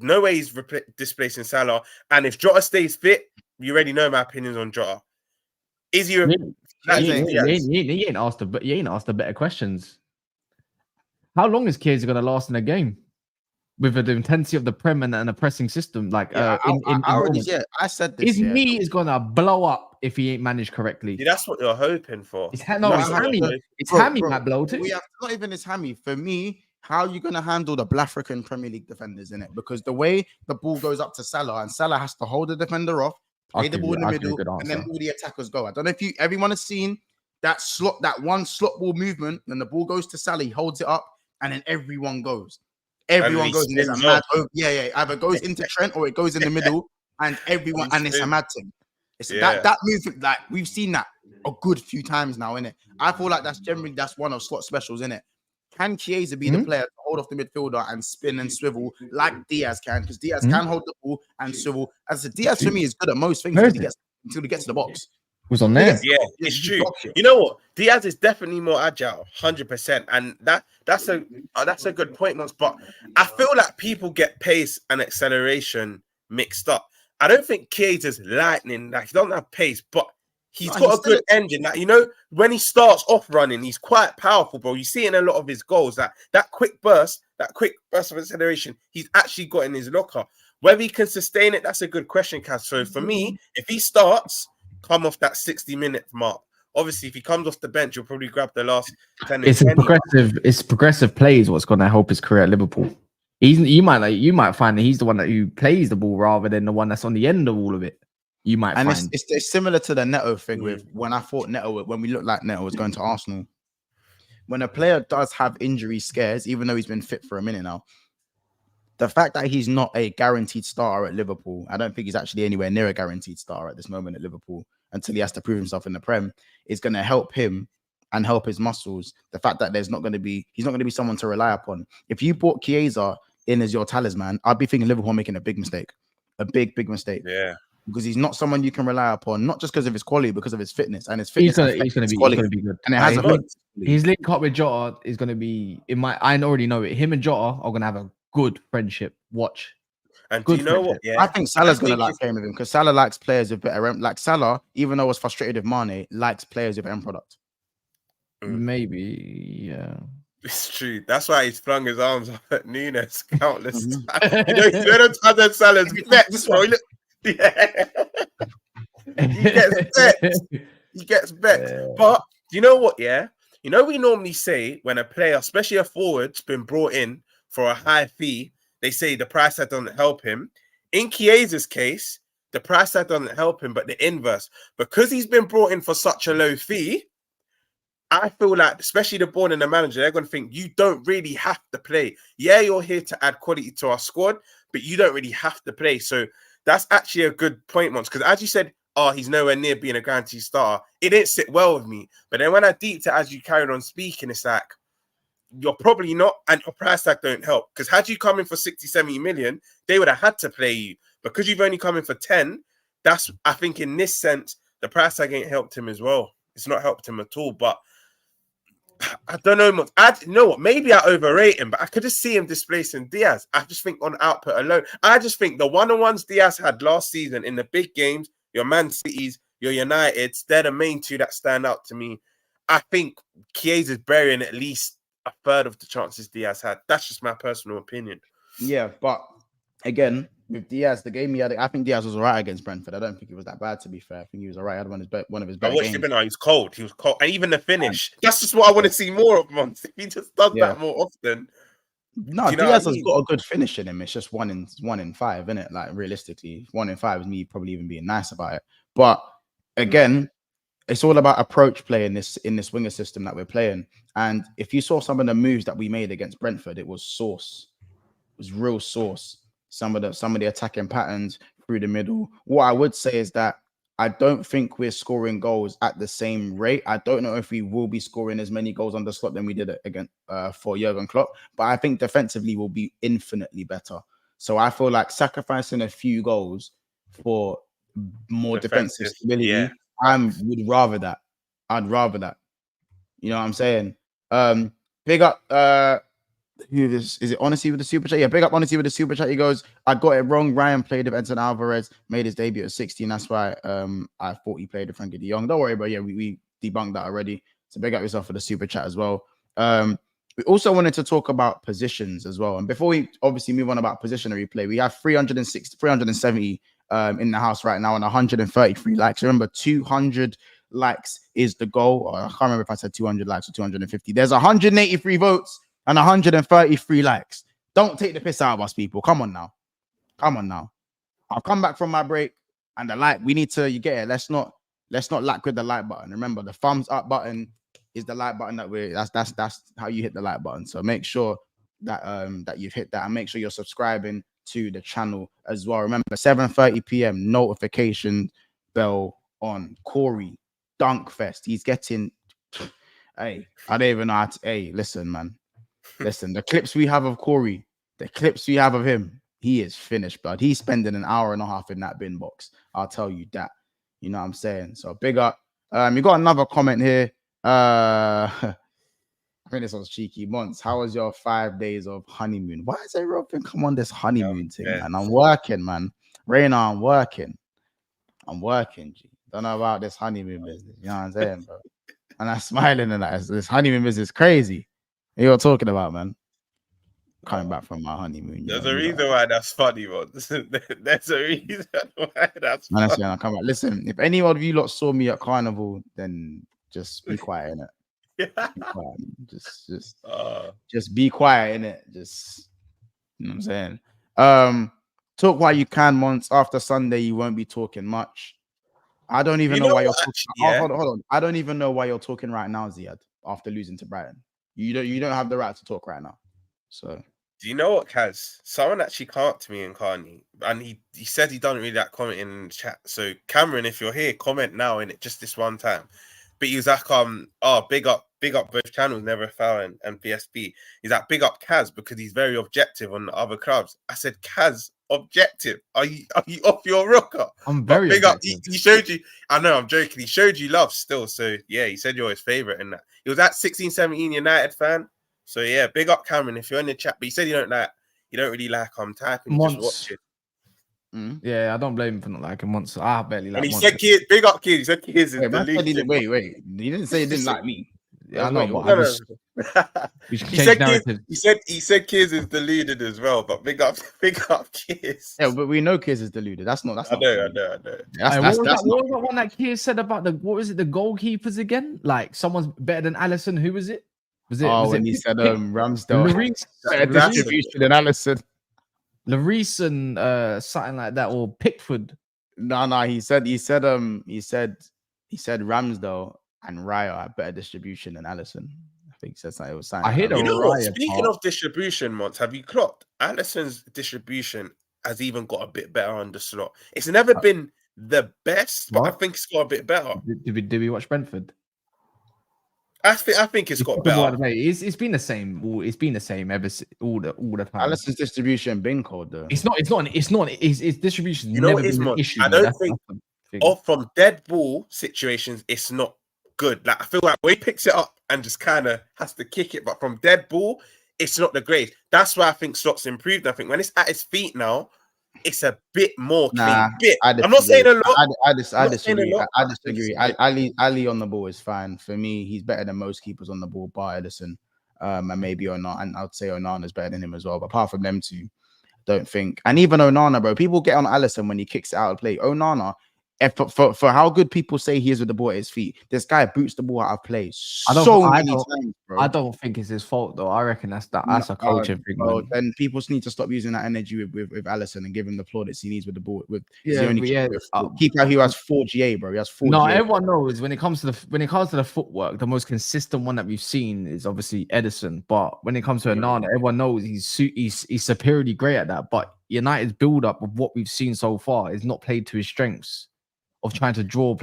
no way he's displacing Salah. And if Jota stays fit, you already know my opinions on Jota. Is he? You ain't asked the better questions. How long is Chiesa going to last in a game with the intensity of the Prem and a pressing system? I said this. His knee is going to blow up if he ain't managed correctly. Yeah, that's what you're hoping for. His hammy might blow too. Not even his hammy. For me, how are you going to handle the African Premier League defenders in it? Because the way the ball goes up to Salah and Salah has to hold the defender off, play the ball in the middle, and then all the attackers go. I don't know if everyone has seen that one slot ball movement. When the ball goes to Salah, he holds it up, and then everyone goes. Everyone goes, and there's a mad. Either goes into Trent or it goes in the middle, and everyone, and it's a mad thing. That movement, like we've seen that a good few times now, innit? I feel like that's one of Slot's specials, innit? Can Chiesa be the player to hold off the midfielder and spin and swivel like Diaz can? Because Diaz can hold the ball and swivel. As Diaz for me is good at most things until he gets to the box. Who's on there? Yeah, it's true. You know what? Diaz is definitely more agile, 100%, and that's a good point, Mons. But I feel like people get pace and acceleration mixed up. I don't think Chiesa's lightning. Like he doesn't have pace, but he's got a good engine. Like, when he starts off running, he's quite powerful, bro. You see in a lot of his goals that quick burst of acceleration, he's actually got in his locker. Whether he can sustain it, that's a good question, Cass. So for me, if he starts, come off that 60-minute mark, Obviously, if he comes off the bench, you'll probably grab the last 10 It's and a 20. progressive play is what's going to help his career at Liverpool. You might find that he's the one who plays the ball rather than the one that's on the end of all of it. You might And find it's similar to the Neto thing with when I thought when we looked like Neto was going to Arsenal. When a player does have injury scares, even though he's been fit for a minute now, the fact that he's not a guaranteed starter at Liverpool, I don't think he's actually anywhere near a guaranteed starter at this moment at Liverpool until he has to prove himself in the Prem, is going to help him and help his muscles. The fact that he's not going to be someone to rely upon. If you brought Chiesa in as your talisman, I'd be thinking Liverpool making a big mistake, big mistake. Yeah. Because he's not someone you can rely upon, not just because of his quality, because of his fitness and his he's fitness. going to be good. And it has his link up with Jota is going to be I already know it. Him and Jota are going to have a good friendship. Watch. And Good do you know friendship. what? Yeah, I think Salah's going to like it's- playing with him because Salah likes players with better. Like Salah, even though I was frustrated with Mane, likes players with end product. Maybe, yeah. It's true. That's why he's flung his arms up at Nunes countless Mhm. times. You know, he's been on times at Salah's vexed, bro. Look, yeah. He gets vexed. But you know what? Yeah, you know we normally say when a player, especially a forward's been brought in for a high fee, they say the price tag doesn't help him. In Chiesa's case, the price tag doesn't help him, but the inverse, because he's been brought in for such a low fee. I feel like, especially the board and the manager, they're going to think you don't really have to play. Yeah, you're here to add quality to our squad, but you don't really have to play. So that's actually a good point, Mons, because as you said, he's nowhere near being a guaranteed starter. It didn't sit well with me. But then when I deeped it as you carried on speaking, it's like, you're probably not, and your price tag don't help. Because had you come in for 60, 70 million, they would have had to play you. Because you've only come in for 10, that's, I think in this sense, the price tag ain't helped him as well. It's not helped him at all. But I don't know much. You know what? Maybe I overrate him, but I could just see him displacing Diaz. I just think on output alone, I just think the one-on-ones Diaz had last season in the big games, your Man Cities, your Uniteds, they're the main two that stand out to me. I think Chiesa's burying at least a third of the chances Diaz had. That's just my personal opinion. Yeah, but again, with Diaz, the game he had, I think Diaz was all right against Brentford. I don't think it was that bad, to be fair. I think he was all right. I had one of his better I watched games. him now. He's cold. He was cold. And even the finish. That's just what I want to see more of, Mons. If he just does that more often. No, you know Diaz what I has mean? got a good finish in him. It's just 1 in 5, isn't it? Like realistically, 1 in 5 is me probably even being nice about it. But again, it's all about approach play in this winger system that we're playing. And if you saw some of the moves that we made against Brentford, it was sauce. It was real sauce. Some of the attacking patterns through the middle. What I would say is that I don't think we're scoring goals at the same rate. I don't know if we will be scoring as many goals on the slot than we did again for Jurgen Klopp, but I think defensively will be infinitely better. So I feel like sacrificing a few goals for more defensive stability, yeah. I would rather that. I'd rather that. You know what I'm saying? Big up who this is, it Honesty with the super chat? Yeah, big up Honesty with the super chat. He goes, I got it wrong. Ryan played with Edson Alvarez, made his debut at 16. That's why I thought he played with Frankie de Jong. Don't worry, but yeah, we debunked that already. So big up yourself for the super chat as well. We also wanted to talk about positions as well. And before we obviously move on about positionary play, we have 370 in the house right now and 133 likes. Remember, 200 likes is the goal. Or I can't remember if I said 200 likes or 250. There's 183 votes and 133 likes. Don't take the piss out of us, people. Come on now. Come on now. I'll come back from my break and the like. We need to, you get it. Let's not lack with the like button. Remember, the thumbs up button is the like button that's how you hit the like button. So make sure that that you've hit that and make sure you're subscribing to the channel as well. Remember, 7:30 p.m. notification bell on. Corey Dunkfest. He's getting. Hey, I don't even know how to. Hey, listen, man. Listen, the clips we have of Corey, the clips we have of him, he is finished, blood. He's spending an hour and a half in that bin box. I'll tell you that. You know what I'm saying? So big up. You got another comment here. I think this was cheeky. Months. How was your 5 days of honeymoon? Why is everyone come on this honeymoon thing, man? I'm working, man. Raina, I'm working. G. Don't know about this honeymoon business. You know what I'm saying, bro? And I'm smiling and that. This honeymoon business is crazy. What you're talking about, man? Coming back from my honeymoon. There's a reason why that's funny, man. There's a reason why that's funny. Honestly, I'll come back. Listen, if any of you lot saw me at Carnival, then Just be quiet in it. Be quiet. Uh, Just be quiet in it. Just you know what I'm saying. Talk while you can, Monts. After Sunday, you won't be talking much. I don't even you know know why you're what, talking. actually, Oh, yeah? hold on. I don't even know why you're talking right now, Ziad, after losing to Brighton. You don't have the right to talk right now. So Do you know what, Kaz? Someone actually came up to me in Carney, and he said he doesn't really like commenting in the chat. So Cameron, if you're here, comment now in it just this one time. But he was like, big up both channels, Never Foul and PSB. He's like, big up Kaz because he's very objective on the other clubs. I said, Kaz, objective? Are you off your rocker? I'm But very big up. objective. He showed you. I know, I'm joking. He showed you love still. So yeah, he said you're his favorite and that. He was at 16-17 United fan. So yeah, big up Cameron if you're in the chat. But you said you don't really like typing, you just Months. watch it. Yeah, I don't blame him for not liking Months. I barely like And he Months. said, "Kid, big up, kid." He said, "Kids is wait, man said he deleted." didn't, wait. He didn't say he didn't like me. Yeah, I know, but No, I no. just we should He change said, narrative. he said, "Kids is deluded as well." But big up, kids. Yeah, but we know Kiz is deluded. That's not. I know. That's Hey, that's what was that's that? What was that one that Kier said about the what was it? The goalkeepers again? Like someone's better than Allison. Who was it? Oh, Was when it he said Lloris Ramsdale better distribution than Allison. and something like that, or Pickford? No, he said Ramsdale and Raya have better distribution than Allison. I think he said something. It was something. I hear the You know what? Raya Speaking part. of distribution, Mons, have you clocked? Allison's distribution has even got a bit better on the slot. It's never been the best, but I What? think it's got a bit better. Did we watch Brentford? I think it's got better. It's been the same. It's been the same all the time. Allison's distribution been cold though. It's not. Its distribution. You know Never what it is, been an Mons? issue. I man. don't think from dead ball situations, it's not good. Like I feel like when he picks it up and just kind of has to kick it, but from dead ball, it's not the great. That's why I think Slot's improved. I think when it's at his feet now, it's a bit more clean. I'm not saying a lot. I disagree. I disagree. Ali on the ball is fine for me. He's better than most keepers on the ball, bar Edison, and maybe Onana. And I'd say Onana's better than him as well. But apart from them two, don't think. And even Onana, bro. People get on Allison when he kicks it out of play. Onana, for how good people say he is with the ball at his feet, this guy boots the ball out of play many times, bro. I don't think it's his fault though. I reckon that's a coaching thing. Bro, then people need to stop using that energy with Allison and give him the plaudits he needs with the ball. Keeper who has 4 GA, bro. He has 4 No, GA. everyone knows when it comes to the footwork, the most consistent one that we've seen is obviously Edison. But when it comes to Onana, everyone knows he's superiorly great at that. But United's build up of what we've seen so far is not played to his strengths of trying to draw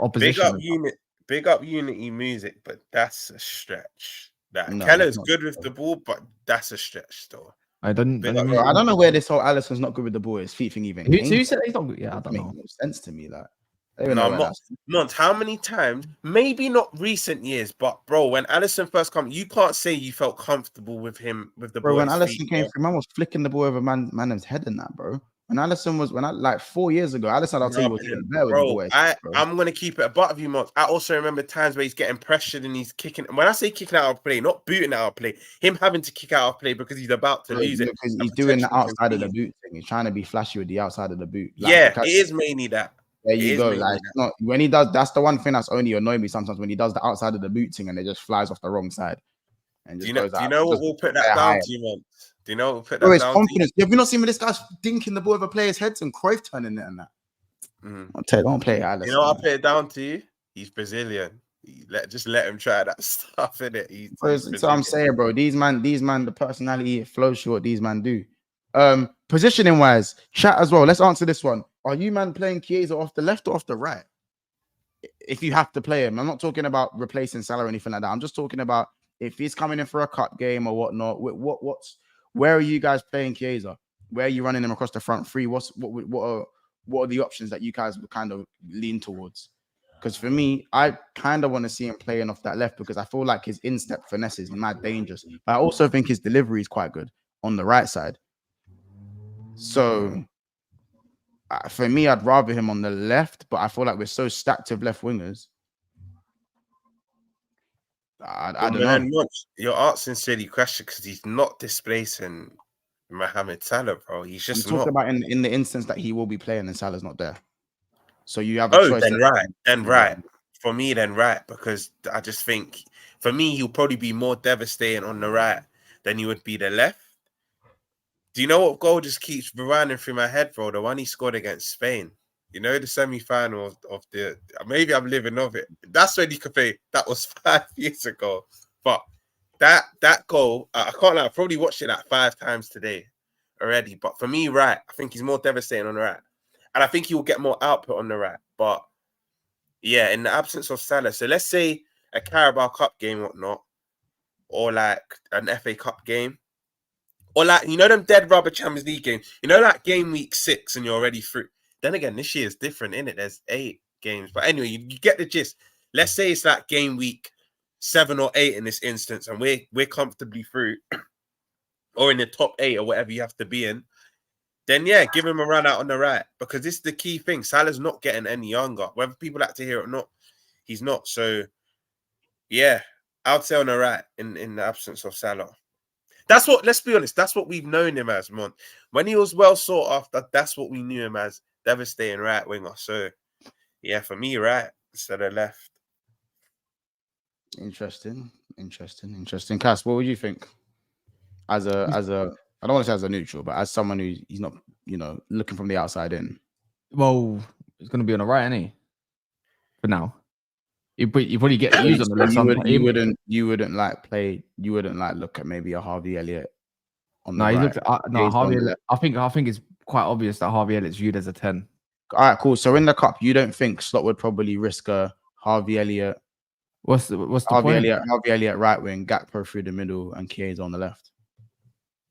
opposition. Big up Unity music, but that's a stretch. That No, Keller's it's not. good with the ball, but that's a stretch still. I don't know where this whole Allison's not good with the ball. His feet thing even. Who said he's not good? Yeah, I don't know. Makes no sense to me. Like, Mont, how many times? Maybe not recent years, but bro, when Allison first came, you can't say you felt comfortable with him with the ball. Bro, when Allison came through, man was flicking the ball over man's head in that, bro. When Allison was like 4 years ago, Allison I'll tell you was there with the ball. I'm gonna keep it above you, Mont. I also remember times where he's getting pressured and he's kicking. When I say kicking out of play, not booting out of play, him having to kick out of play because he's about to lose it. Because he's doing the outside of the boot thing. He's trying to be flashy with the outside of the boot. Like, it is mainly that. There you go. Like, not when he does. That's the one thing that's only annoying me sometimes when he does the outside of the boot thing and it just flies off the wrong side. And do you know what we'll put that down to, man? Do you know what we'll put that down? It's confidence. Have you not seen when this guy's dinking the ball over players' heads and Cruyff turning it and that? Don't play Allison. You know what I put it down to you? He's Brazilian. Just let him try that stuff, innit? So I'm saying, bro, these man, the personality flows through what these man do. Positioning wise, chat as well. Let's answer this one. Are you man playing Chiesa off the left or off the right? If you have to play him, I'm not talking about replacing Salah or anything like that. I'm just talking about if he's coming in for a cup game or whatnot. Where are you guys playing Chiesa? Where are you running him across the front three? What are the options that you guys would kind of lean towards? Because for me, I kind of want to see him playing off that left because I feel like his instep finesse is mad dangerous. But I also think his delivery is quite good on the right side. So for me, I'd rather him on the left, but I feel like we're so stacked with left wingers. I don't know. You're asking silly question because he's not displacing Mohamed Salah, bro. He's just talking about in the instance that he will be playing and Salah's not there. So you have a choice. Then right. for me then right, because I just think for me he'll probably be more devastating on the right than he would be the left. Do you know what goal just keeps running through my head, bro? The one he scored against Spain. You know, the semi-final of the... Maybe I'm living off it. That's when he could play. That was 5 years ago. But that goal, I can't lie, I probably watched it like 5 times today already. But for me, right, I think he's more devastating on the right. And I think he will get more output on the right. But yeah, in the absence of Salah, so let's say a Carabao Cup game, whatnot, or like an FA Cup game, or like, you know, them dead rubber Champions League games, you know, like game week 6 and you're already through. Then again, this year is different, innit? There's 8 games. But anyway, you get the gist. Let's say it's like game week 7 or 8 in this instance, and we're comfortably through, or in the top 8 or whatever you have to be in. Then yeah, give him a run out on the right, because this is the key thing. Salah's not getting any younger. Whether people like to hear it or not, he's not. So yeah, I'd say on the right in the absence of Salah. That's what, let's be honest, that's what we've known him as, man. When he was well sought after, that's what we knew him as, devastating right winger. So yeah, for me, right instead of left. Interesting. Cass, what would you think? As a, I don't want to say as a neutral, but as someone who's he's not, you know, looking from the outside in. Well, it's going to be on the right, isn't he? For now. You probably get used on the left. You wouldn't like look at maybe a Harvey Elliott on the right. Harvey Elliott. I think it's quite obvious that Harvey Elliott's viewed as a 10. All right, cool. So in the cup, you don't think Slot would probably risk a Harvey Elliott? What's the point? Harvey Elliott right wing, Gakpo through the middle, and Chiesa on the left.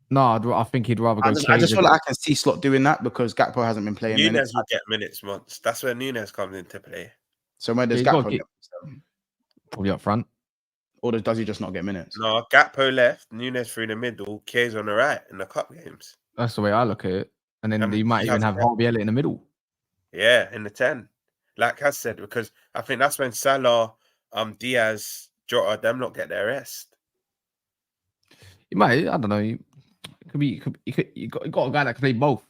No, I think he'd rather go. I just feel like I can see Slot doing that because Gakpo hasn't been playing Nunes minutes. will get minutes once. That's where Nunes comes into play. So where does Gakpo get? Probably up front. Or does he just not get minutes? No, Gakpo left, Nunes through the middle, Chiesa on the right in the cup games. That's the way I look at it. And then you might even have Harvey Elliott in the middle. Yeah, in the 10. Like I said, because I think that's when Salah, Diaz, Jota, them not get their rest. You might, I don't know. You got a guy that can play both.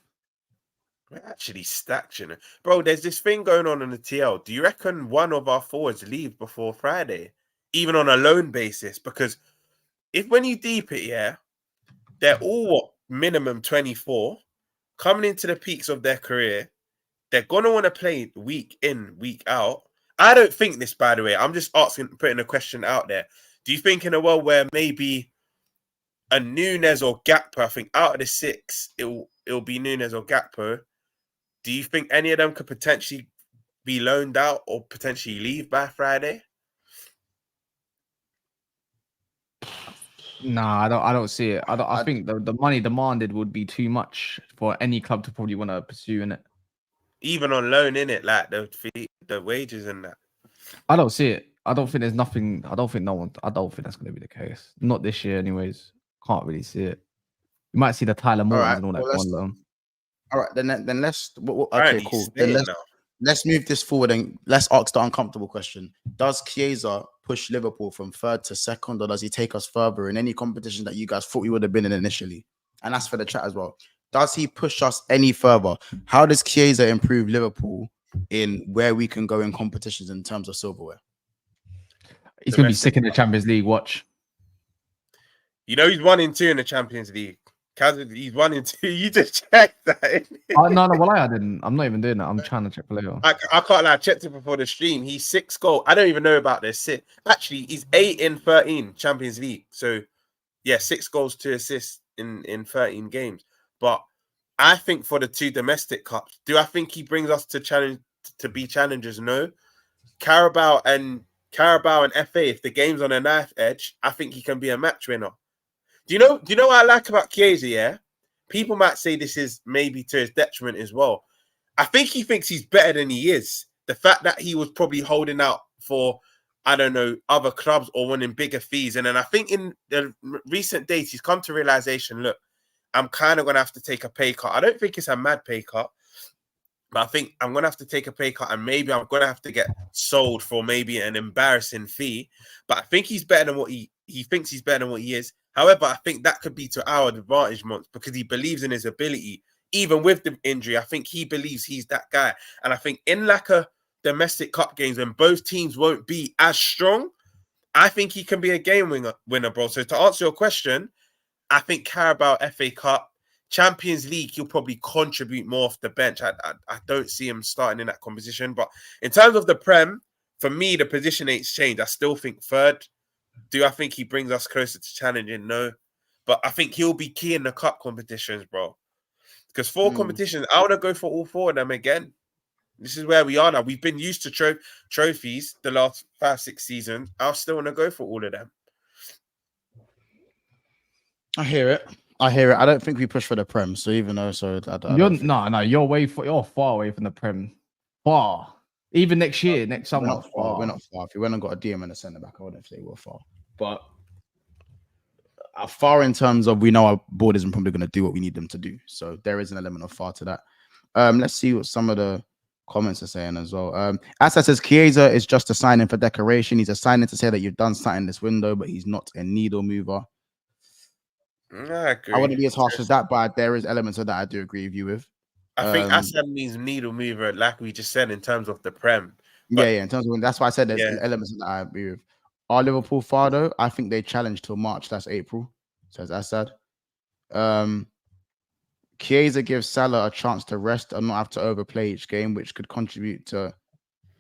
We're actually stacked, you know. Bro, there's this thing going on in the TL. Do you reckon one of our forwards leave before Friday? Even on a loan basis? Because when you deep it, yeah, they're all minimum 24, coming into the peaks of their career. They're going to want to play week in, week out. I don't think this, by the way. I'm just putting a question out there. Do you think in a world where maybe a Nunes or Gakpo, I think out of the 6, it'll be Nunes or Gakpo, do you think any of them could potentially be loaned out or potentially leave by Friday? Nah, I don't see it. I think the money demanded would be too much for any club to probably want to pursue in it. Even on loan, in it, like the wages and that. I don't see it. I don't think there's nothing. I don't think that's going to be the case. Not this year, anyways. Can't really see it. You might see the Tyler Mortons and all that on loan. All right, then let's. Okay, cool. Then let's move this forward and let's ask the uncomfortable question: does Chiesa push Liverpool from 3rd to 2nd, or does he take us further in any competition that you guys thought we would have been in initially? And that's for the chat as well. Does he push us any further? How does Chiesa improve Liverpool in where we can go in competitions in terms of silverware? He's going to be sick in the Champions League. Watch. You know, he's 1 and 2 in the Champions League. He's 1 and 2. You just checked that. No, well, I didn't. I'm not even doing that. I'm trying to check for later. I can't lie. I checked it before the stream. He's 6 goals. I don't even know about this. Actually, he's 8 in 13 Champions League. So, yeah, 6 goals, 2 assists in 13 games. But I think for the 2 domestic cups, do I think he brings us to be challengers? No. Carabao and FA, if the game's on a knife edge, I think he can be a match winner. Do you know what I like about Chiesa, yeah? People might say this is maybe to his detriment as well. I think he thinks he's better than he is. The fact that he was probably holding out for, I don't know, other clubs or winning bigger fees. And then I think in the recent days, he's come to realization, look, I'm kind of going to have to take a pay cut. I don't think it's a mad pay cut, but I think I'm going to have to take a pay cut and maybe I'm going to have to get sold for maybe an embarrassing fee. But I think he's better than what he thinks he's better than what he is. However, I think that could be to our advantage, Monts, because he believes in his ability. Even with the injury, I think he believes he's that guy. And I think in like a domestic cup games when both teams won't be as strong, I think he can be a game winner, bro. So to answer your question, I think Carabao, FA Cup, Champions League, he'll probably contribute more off the bench. I don't see him starting in that competition. But in terms of the Prem, for me, the position ain't changed. I still think third. Do I think he brings us closer to challenging? No. But I think he'll be key in the cup competitions, bro. Because 4 competitions, I want to go for all 4 of them again. This is where we are now. We've been used to trophies the last 5-6 seasons. I still want to go for all of them. I hear it. I don't think we push for the Prem. So even though, you're far away from the Prem. Far. Even next year, next summer. We're not far. We're not far. If we went and got a DM and a centre back, I wouldn't say we're far. But far in terms of we know our board isn't probably going to do what we need them to do. So there is an element of far to that. Let's see what some of the comments are saying as well. Asa says Chiesa is just a signing for decoration. He's a signing to say that you've done something this window, but he's not a needle mover. I wouldn't be as harsh as that, but there is elements of that I do agree with you with. I think Asa means needle mover, like we just said, in terms of the Prem. But, in terms of that's why I said there's elements of that I agree with. Are Liverpool far though? I think they challenge till March. That's April, says Assad. Chiesa gives Salah a chance to rest and not have to overplay each game, which could contribute to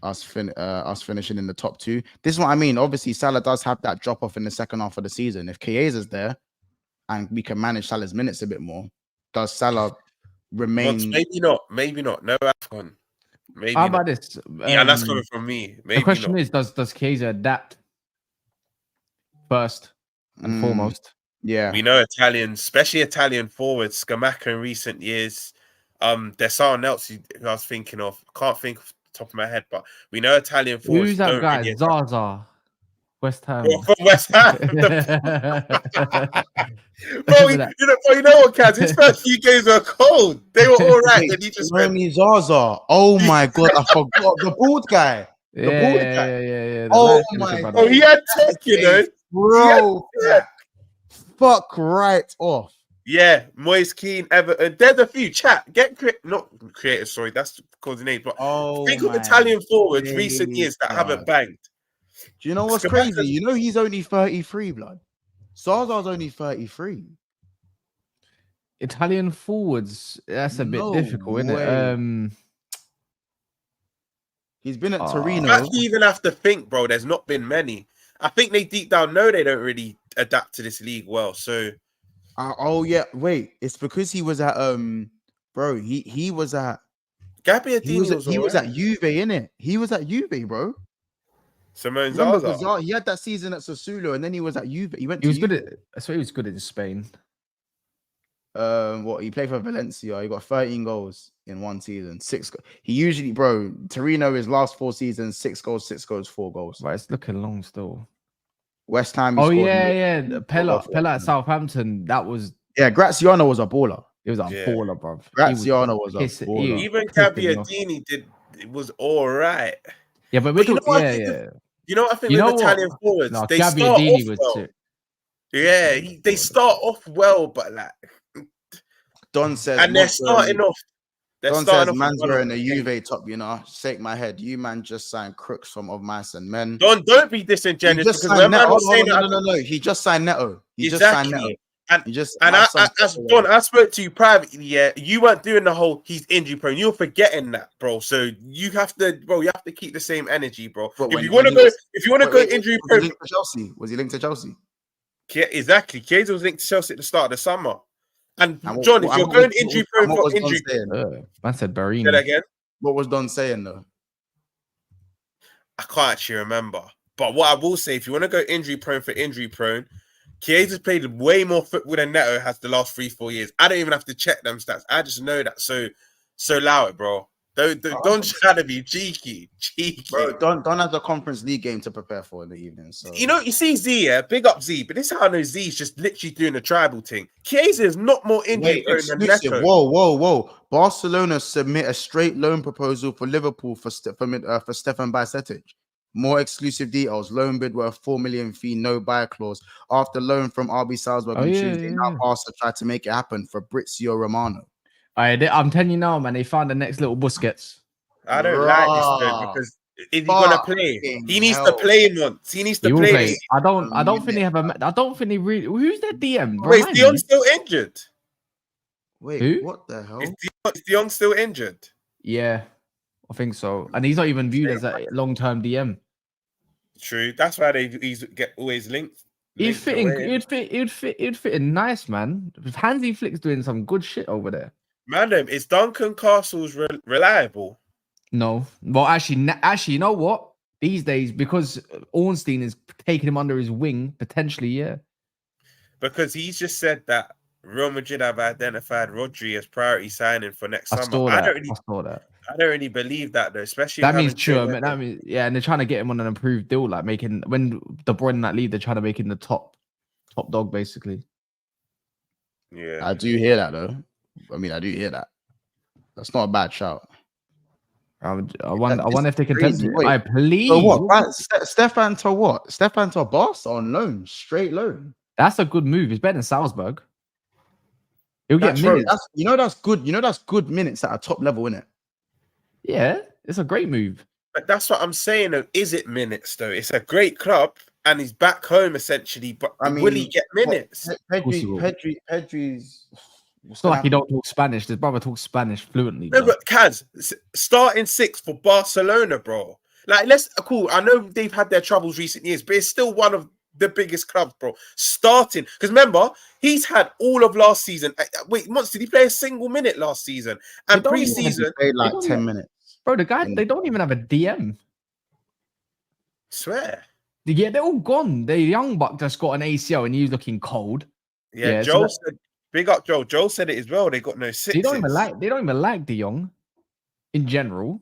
us finishing in the top 2. This is what I mean. Obviously, Salah does have that drop off in the second half of the season. If Chiesa's there and we can manage Salah's minutes a bit more, does Salah remain? Maybe not. No AFCON. Maybe. How about this? And that's coming from me. Maybe the question is, does Chiesa adapt first and foremost? Yeah, we know Italians, especially Italian forwards, Scamacca in recent years. There's someone else who I was thinking of. Can't think off the top of my head, but we know Italian forwards. Who's that guy? Really Zaza, West Ham. From West Ham. Bro, you know what, Kaz? His first few games were cold. They were all right. Then he just went. Zaza. Oh my god, I forgot the bald guy. The bald guy. Yeah. Oh my god. Oh, he had tech, you know, bro. Fuck right off. Yeah, Moise Keane, Everton. There's a few not creators. Sorry, that's causing names. But think of Italian forwards recent years that haven't banged. Do you know what's crazy? You know he's only 33, blood. Zaza's only 33. Italian forwards. That's a bit difficult, isn't it? He's been at Torino. You actually even have to think, bro. There's not been many. I think they deep down know they don't really adapt to this league well. So, wait, it's because he was at bro. He was at Gabbiadini. He was at Juve, innit? He was at Juve, bro. Simone Zaza. He had that season at Sassuolo, and then he was at Juve. He was good at. I swear he was good in Spain. He played for Valencia. He got 13 goals in one season. 6. He usually, bro. Torino his last 4 seasons, 6 goals, 4 goals. Right, it's looking long still. West Ham. Pella at Southampton. That was Graziano was a baller. He was a baller, bro. Graziano was a baller. Even Gabbiadini was all right. Yeah, but you know what I think with Italian forwards, they start off well. Yeah, they start off well, but like Don says, and they're starting off. Don says, man's wearing a Juve top, you know. Shake my head. You man just signed crooks from Of Mice and Men. Don, don't be disingenuous. Because no. He just signed Neto. He just signed Neto. Don, I spoke to you privately. Yeah, you weren't doing the whole he's injury prone. You're forgetting that, bro. So you have to, keep the same energy, bro. If you want to go injury prone, was he linked to Chelsea? Yeah, exactly. Chiesa was linked to Chelsea at the start of the summer. And John, if you're going injury prone for injury, man said Barini. Say that again. What was Don saying though? I can't actually remember. But what I will say, if you want to go injury prone for injury prone, Chiesa's played way more football than Neto has the last 3-4 years. I don't even have to check them stats. I just know that. So allow it, bro. Don't try to be cheeky. Bro, Don has a Conference League game to prepare for in the evening. So you see Z, big up Z, but this is how I know Z's just literally doing a tribal thing. Chiesa is not more injury prone than Neto. Whoa. Barcelona submit a straight loan proposal for Liverpool for Stefan Bajcetic. More exclusive details. Loan bid worth 4 million fee, no buy clause. After loan from RB Salzburg on Tuesday, now Barca tried to make it happen for Fabrizio Romano. I'm telling you now, man. They found the next little Busquets. I don't like this though Raw. because is he gonna play? He needs to play once. He needs to He will play. play. I don't think they have a. I don't think they really. Who's their DM? Wait, is Remind Dion me. still injured? Wait, Who? what the hell? Is Dion still injured? Yeah, I think so. And he's not even viewed as a long-term DM. True. That's why he's get always linked. He'd fit in. away. He'd fit in nice, man. Hansi Flick's doing some good shit over there. Madam, is Duncan Castles reliable? No, well, actually, you know what? These days, because Ornstein is taking him under his wing, potentially, yeah. Because he's just said that Real Madrid have identified Rodri as priority signing for next I summer. saw that. I saw that. don't really believe that though, especially That means having true. Taylor- That means yeah, and they're trying to get him on an improved deal, like making when De Bruyne in that league, they're trying to make him the top dog, basically. Yeah. I do hear that though. I mean, I do hear that. That's not a bad shout. I wonder if they can tempt crazy. it. Wait, I please. So what? Stefan to what? Stefan to Barca on loan, straight loan. That's a good move. It's better than Salzburg. He'll get That's right. minutes. That's good. That's good minutes at a top level, isn't it? Yeah, it's a great move. But that's what I'm saying though. Is it minutes though? It's a great club and he's back home essentially, but I mean, will he get minutes? course he will. Pedri's. It's not like he don't talk Spanish. His brother talks Spanish fluently. No, bro. but Kaz, starting 6th for Barcelona, bro. Like, cool. I know they've had their troubles recent years, but it's still one of the biggest clubs, bro. Starting, because remember, he's had all of last season. Wait, once did he play a single minute last season? And They don't even pre-season, Played like They don't 10 even- minutes. Bro, the guy, they don't even have a DM. swear. Yeah, they're all gone. The young buck just got an ACL and he's looking cold. Yeah, Yeah, so Joel that- said, big up Joel. Joel said it as well. They got no sixes. They don't even like De Jong in general.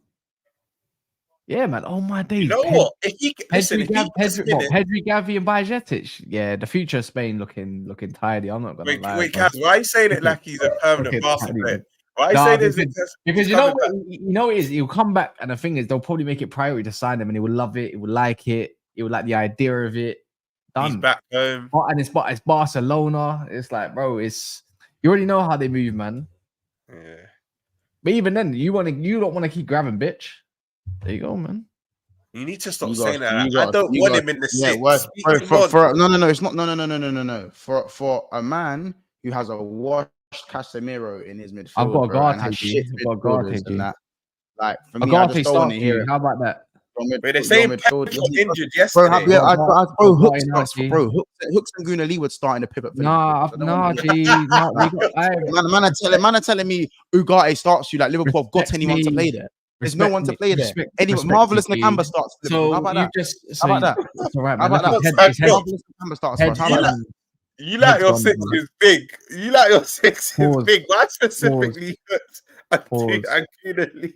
Yeah, man. Oh my days. You know what? If he listen, if he gets minutes, Pedri, Gavi, and Bajcetic. Yeah, the future of Spain looking tidy. I'm not gonna lie. wait, bro. Kaz, why are you saying it like he's a permanent Okay, basketball tidy, player? Why are you Nah, saying this? because you know what it is, he'll come back, and the thing is, they'll probably make it priority to sign him, and he will love it, he will like it, he will like the idea of it. He's Done. back home. And it's Barcelona. It's like, bro, you already know how they move, man. Yeah. But even then, you don't want to keep grabbing, bitch. There you go, man. You need to stop You saying got- that. you I got- don't you want got- him in the Yeah, six. word. Speak For, him for, on. for no, it's not. No. For a man who has a washed Casemiro in his midfield, I've got a bro, and Garte, has G. shit I've got a midfielders Garte, G. and that. Like for me, I Agate just don't want to starts hear you. it. How about that? But they're saying Pep got injured Bro, yesterday. bro, Hook Agate starts. now, G. Bro, Hooks and Guna Lee would start in the pivot. For Liverpool, so I don't want to hear G. Nah, we got, Man are telling me Ugarte starts you like Liverpool have got Respect anyone to me. play there. There's no one to play there. Respect Marvelous me, G. Nakamba starts for Liverpool. So How about you that? just How about that? It's all right, How man. about Look, that? his head- Marvelous Nakamba starts for us. How head- about that? You like your Head's gone, bro. six is big. You like your six is Pause. big. Why specifically? Pause. I couldn't.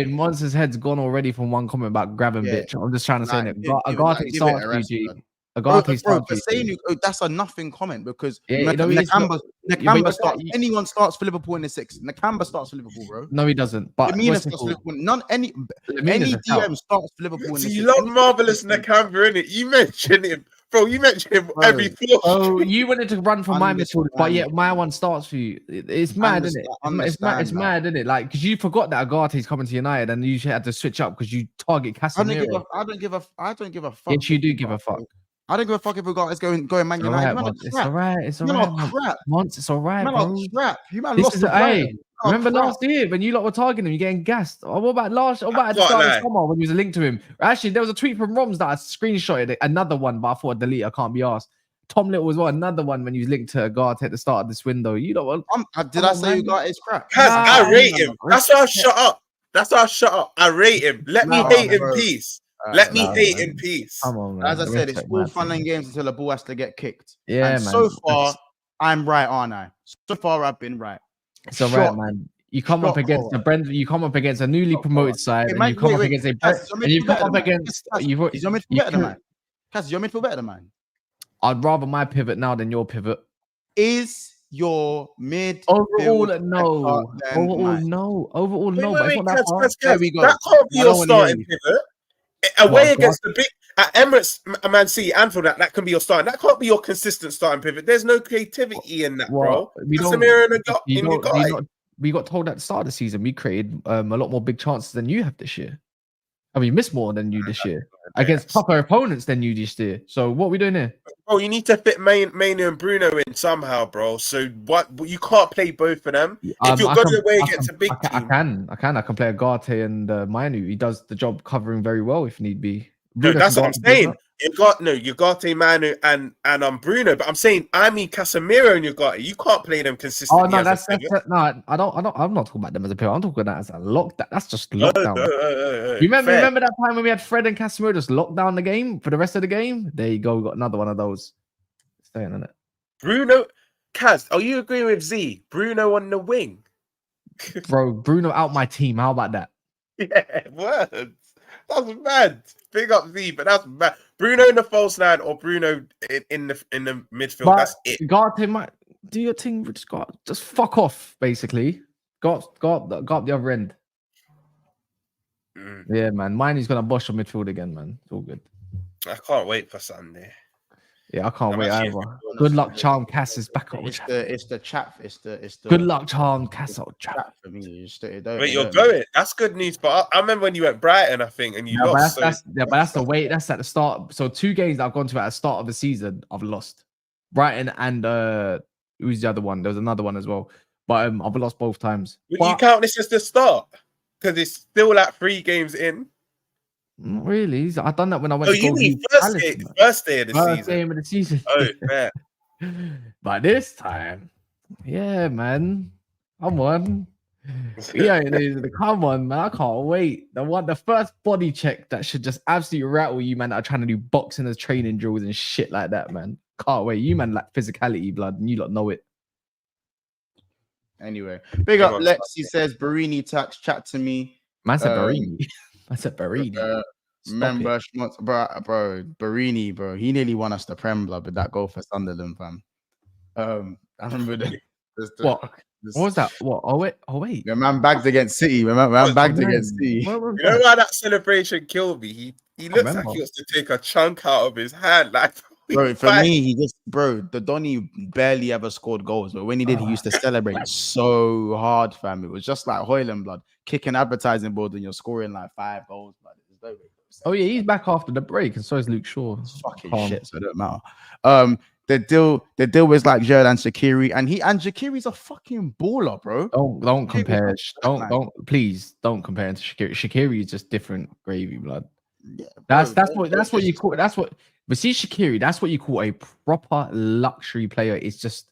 Monster's head's gone already from one comment about grabbing Yeah. bitch. I'm just trying to say that. Give it Agate a starts rest, you, G. man. Bro, Agate bro, starts for you. saying G. that's a nothing comment because Yeah, you know, it's not- Nakamba but starts. Anyone starts for Liverpool in the six. Nakamba starts for Liverpool, bro. No, he doesn't. But Lemina what's it starts for called? Liverpool. Any Lemina's a DM shout. starts for Liverpool in the So six. you love Any- Marvelous Nakamba, innit? You mention him, bro. You mention him Bro. every fourth. Oh, you wanted to run for my midfield, but Understand. yet my one starts for you. It's mad, isn't it? It's understand mad, isn't it? Like, because you forgot that Agate's coming to United and you had to switch up because you target I don't give Casemiro. a fuck. Yes, you do give a fuck. I don't give a fuck if Ugarte's going Man It's United. all right, Man, Mons. It's crap. all right. It's all Man, right. are Mons. crap. Mons, it's all right, Man, bro. are crap. You man This lost is to hey. Brighton. Man are Remember crap. last year when you lot were targeting him, you're getting gassed. Oh, what about last? What about at the Can't start of lie. the summer when you was linked to him? Actually, there was a tweet from Roms that I screenshotted another one, but I thought I'd delete. I can't be asked. Tom Little as well, another one when he was linked to Agate at the start of this window. You know what? Did I say Ugarte is crap? Kaz, I rate Nah, him. That's why I shut up. That's why I shut up. I rate him. Let me Nah, hate in bro. peace. Let me nah, hate man. in peace. Come on, man. As I said, it's Respect, all man. fun and games until the ball has to get kicked. Yeah, and man. so far, I'm right, aren't I? So far, I've been right. It's all Shot. right, man. You come up Shot against forward. a Brentford. You come up against a newly Shot promoted forward. side, Hey, and man, you come wait, up wait. against a. Kaz, is your And you midfield come better up than mine? against. Kaz, You've, is your midfield you better than could- mine? Kaz, is your midfield better than mine? I'd rather my pivot now than your pivot. Is your midfield Overall, better no. than Overall, mine? no. Overall, Wait, no. wait, But it's wait, not that far. There we go. That can't be I your don't wanna hear starting you. pivot. Away What, against the big at Emirates, Man City, Anfield, that can be your starting. That can't be your consistent starting pivot. There's no creativity in that, bro. We don't. Casemiro and You don't. we got told at the start of the season we created a lot more big chances than you have this year. And we missed more than you this year against tougher opponents than you this year. So what are we doing here? Bro, you need to fit Mainu and Bruno in somehow, bro. So what? You can't play both of them. If you're going away against a big team, I can play Agate and Mainu. He does the job covering very well if need be. No, that's what I'm saying. Ugarte, Manu, and Bruno. But I'm saying I mean Casemiro and Ugarte. You can't play them consistently. Oh no, no. I'm not talking about them as a pair. I'm talking about that as a lockdown. That's just lockdown. Remember that time when we had Fred and Casemiro just locked down the game for the rest of the game? There you go. We got another one of those. Staying on it. Bruno, Kaz, are you agreeing with Z? Bruno on the wing, bro. Bruno out my team. How about that? Yeah, words. That's mad. Big up Z, but that's mad. Bruno in the false nine or Bruno in the midfield. But that's it. Garte might do your thing. Just fuck off, basically. Go up the other end. Yeah, man. Mine is gonna bosh on midfield again, man. It's all good. I can't wait for Sunday. Yeah, I can't wait either. Good luck, Charm Cass is back up. It's the chat. It's the good luck, Charm Cass. Chat for me. Wait, you're going. That's good news. But I remember when you went Brighton, I think, and you lost. But that's the way. That's at the start. So 2 games that I've gone to at the start of the season, I've lost. Brighton and who's the other one? There was another one as well, but I've lost both times. Would you count this as the start? Because it's still like 3 games in. Not really. I've done that when I went. Oh, you mean first day of the season? First game of the season. Oh, fair. But this time, yeah, man, come on. Yeah, come on, man. I can't wait. The first body check that should just absolutely rattle you, man. That are trying to do boxing as training drills and shit like that, man. Can't wait. You man like physicality, blood, and you lot know it. Anyway, big up Lex. He says Barini tax chat to me. Man said Barini. I said Barini. Remember, bro, Barini, bro. He nearly won us the Prem, blood, with that goal for Sunderland, fam. I remember what was that? What? Oh wait. The man bagged against City. Man bagged against City. You know why that celebration killed me? He looks like he wants to take a chunk out of his hand, like. Bro, for me, the Donny barely ever scored goals, but when he did, he used to celebrate so hard, fam. It was just like Hoyland, blood, kicking advertising board and you're scoring like 5 goals, blood. Oh yeah, he's back after the break, and so is Luke Shaw. It's fucking shit, so it don't matter. The deal was like Jordan Shaqiri, and Shaqiri's a fucking baller, bro. Don't compare. Please don't compare him to Shaqiri. Shaqiri is just different gravy, blood. Yeah, that's what you call. But see, Shaqiri, that's what you call a proper luxury player. It's just,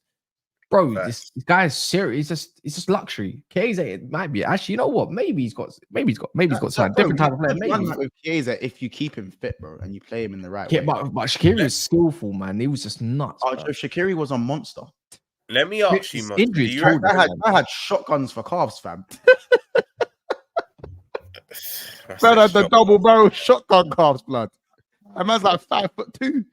bro, this guy is serious. It's just luxury. Chiesa, it might be. Actually, you know what? Maybe he's got some different type of player. Maybe with Chiesa, if you keep him fit, bro, and you play him in the right way. But Shaqiri is skillful, man. He was just nuts. Oh, Shaqiri was a monster. Let me ask you, man. Injuries. I had shotguns for calves, fam. Man had the double barrel shotgun calves, blood. A man's like 5'2".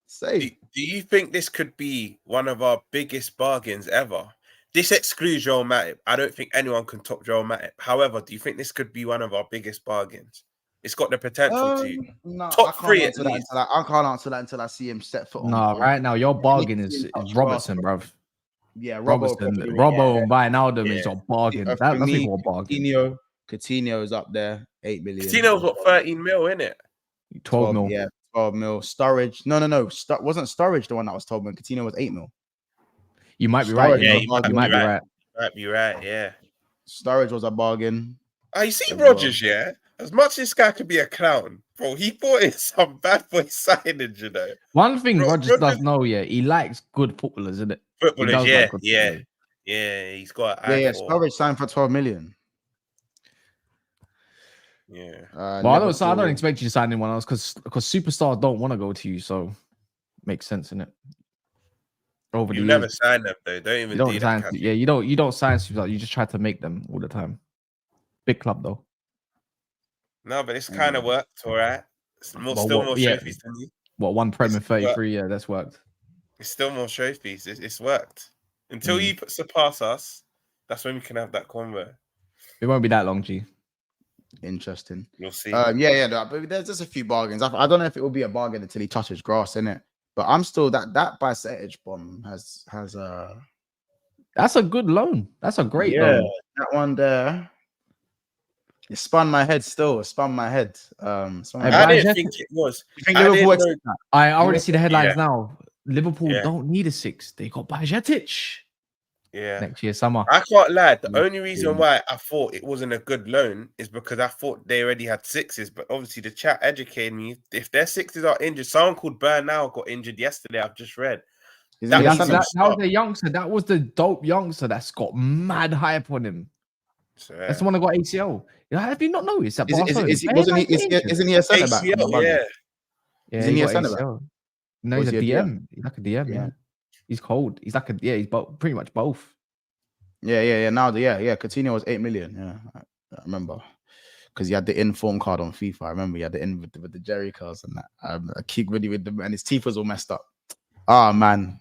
Say, do you think this could be one of our biggest bargains ever? This excludes Joel Matip. I don't think anyone can top Joel Matip. However, do you think this could be one of our biggest bargains? It's got the potential to. No, top 3 at least. I can't answer that until I see him set foot on. No, right now your bargain is Robertson, bruv. Yeah, Robertson. Robbo and Wijnaldum is your bargain. That's a bargain. Coutinho is up there, 8 million. Coutinho's what, 13 mil, innit? 12 mil. Yeah, 12 mil. Storage. No. Wasn't Storage the one that was told when Coutinho was 8 mil? You might be right. Yeah, you might be right. Might be right, yeah. Storage was a bargain. You see Rodgers, yeah? As much as this guy could be a clown, bro, he bought in some bad boy signage, you know. One thing Rodgers does know, he likes good footballers, isn't it? Footballers, yeah. He's got Storage signed for 12 million. Yeah. But I don't expect you to sign anyone else because superstars don't want to go to you, so makes sense, innit? You never sign them though. Don't even do that. You don't sign superstars. You just try to make them all the time. Big club though. No, but it's kind of worked, all right. Still more trophies than you. What, 1 Prem in 33? Yeah, that's worked. It's still more trophies. It's worked. Until you surpass us, that's when we can have that convo. It won't be that long, G. Interesting. You'll see. But there's just a few bargains. I don't know if it will be a bargain until he touches grass, innit? But I'm still that Bajcetic bomb has That's a good loan. That's a great Yeah, loan. that one there. It spun my head still. It spun my head. Spun my Hey, head. I didn't Bajcetic- think it was. You think I Liverpool didn't know. accept that? I already see the headlines Yeah. now. Liverpool Yeah. don't need a 6. They got Bajcetic Yeah. next year summer. I can't lie. The Yeah. only reason why I thought it wasn't a good loan is because I thought they already had 6s. But obviously, the chat educated me. If their 6s are injured, someone called Bernal got injured yesterday. I've just read. Isn't That he a means That, centre he'll that, that was start. the youngster. That was the dope youngster that's got mad hype on him. So, That's the one that got ACL. Have you not noticed that Is Barcelona? he, wasn't he? Isn't he a centre back? ACL, yeah. Yeah, Isn't he he a got centre back? ACL. No, Or he's is a he a DM? DM. He's like a DM. Yeah, DM? he's cold. He's like a he's pretty much both. Yeah. Now Coutinho was 8 million. Yeah, I remember because he had the inform card on FIFA. I remember he had the in with the Jerry curls and that. I keep really with them, and his teeth was all messed up. Ah man,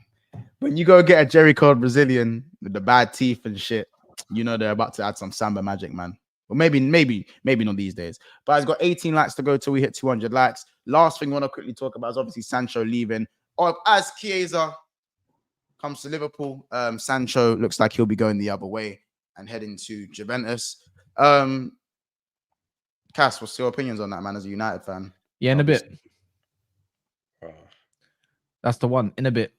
when you go get a Jerry curl Brazilian with the bad teeth and shit, you know they're about to add some samba magic, man. Or maybe not these days. But he's got 18 likes to go till we hit 200 likes. Last thing I want to quickly talk about is obviously Sancho leaving. As Chiesa comes to Liverpool, Sancho looks like he'll be going the other way and heading to Juventus. Cass, what's your opinions on that, man, as a United fan? Yeah, in a bit. Oh. That's the one. In a bit.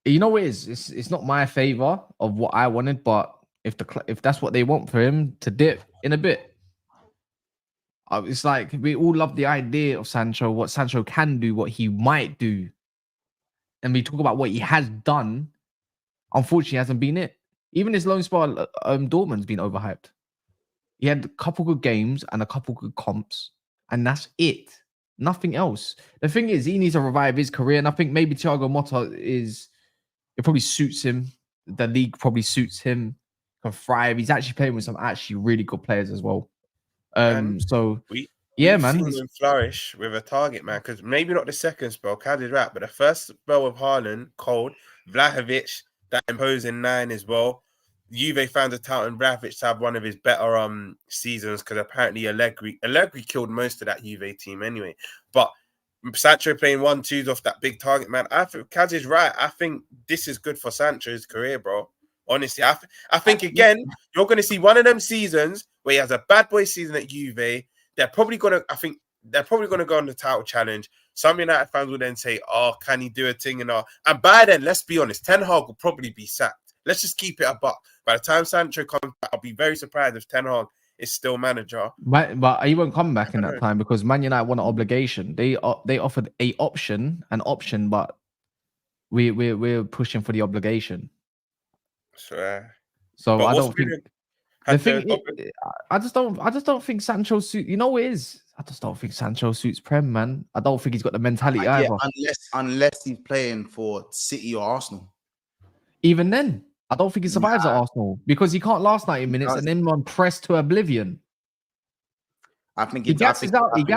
You know what it is? It's not my favor of what I wanted, but if that's what they want for him to dip in a bit, it's like we all love the idea of Sancho, what Sancho can do, what he might do, and we talk about what he has done. Unfortunately, hasn't been it. Even his loan spell, Dortmund's been overhyped. He had a couple good games and a couple good comps, and that's it. Nothing else. The thing is, he needs to revive his career, and I think maybe Thiago Motta it probably suits him. The league probably suits him. Can thrive. He's actually playing with some actually really good players as well. So We've man, seen him flourish with a target, man. Because maybe not the second spell, Cad is right, but the first spell with Haaland, cold, Vlahovic, that imposing 9 as well. Juve fans are touting Vlahovic to have one of his better seasons because apparently Allegri killed most of that Juve team anyway. But Sancho playing 1-2s off that big target, man. I think Kaz is right. I think this is good for Sancho's career, bro. Honestly, I think again, you're going to see one of them seasons where he has a bad boy season at Juve. They're probably going to go on the title challenge. Some United fans will then say, "Oh, can he do a thing?" And by then, let's be honest, Ten Hag will probably be sacked. Let's just keep it a buck. By the time Sancho comes back, I'll be very surprised if Ten Hag is still manager. but he won't come back in that time because Man United want an obligation. They offered an option, but we're pushing for the obligation. So I don't think the thing. I just don't think Sancho suits. You know what it is? I just don't think Sancho suits Prem, man. I don't think he's got the mentality either. Unless he's playing for City or Arsenal. Even then, I don't think he survives at Arsenal because he can't last 90 minutes and then run press to oblivion. I think He gasses out. I think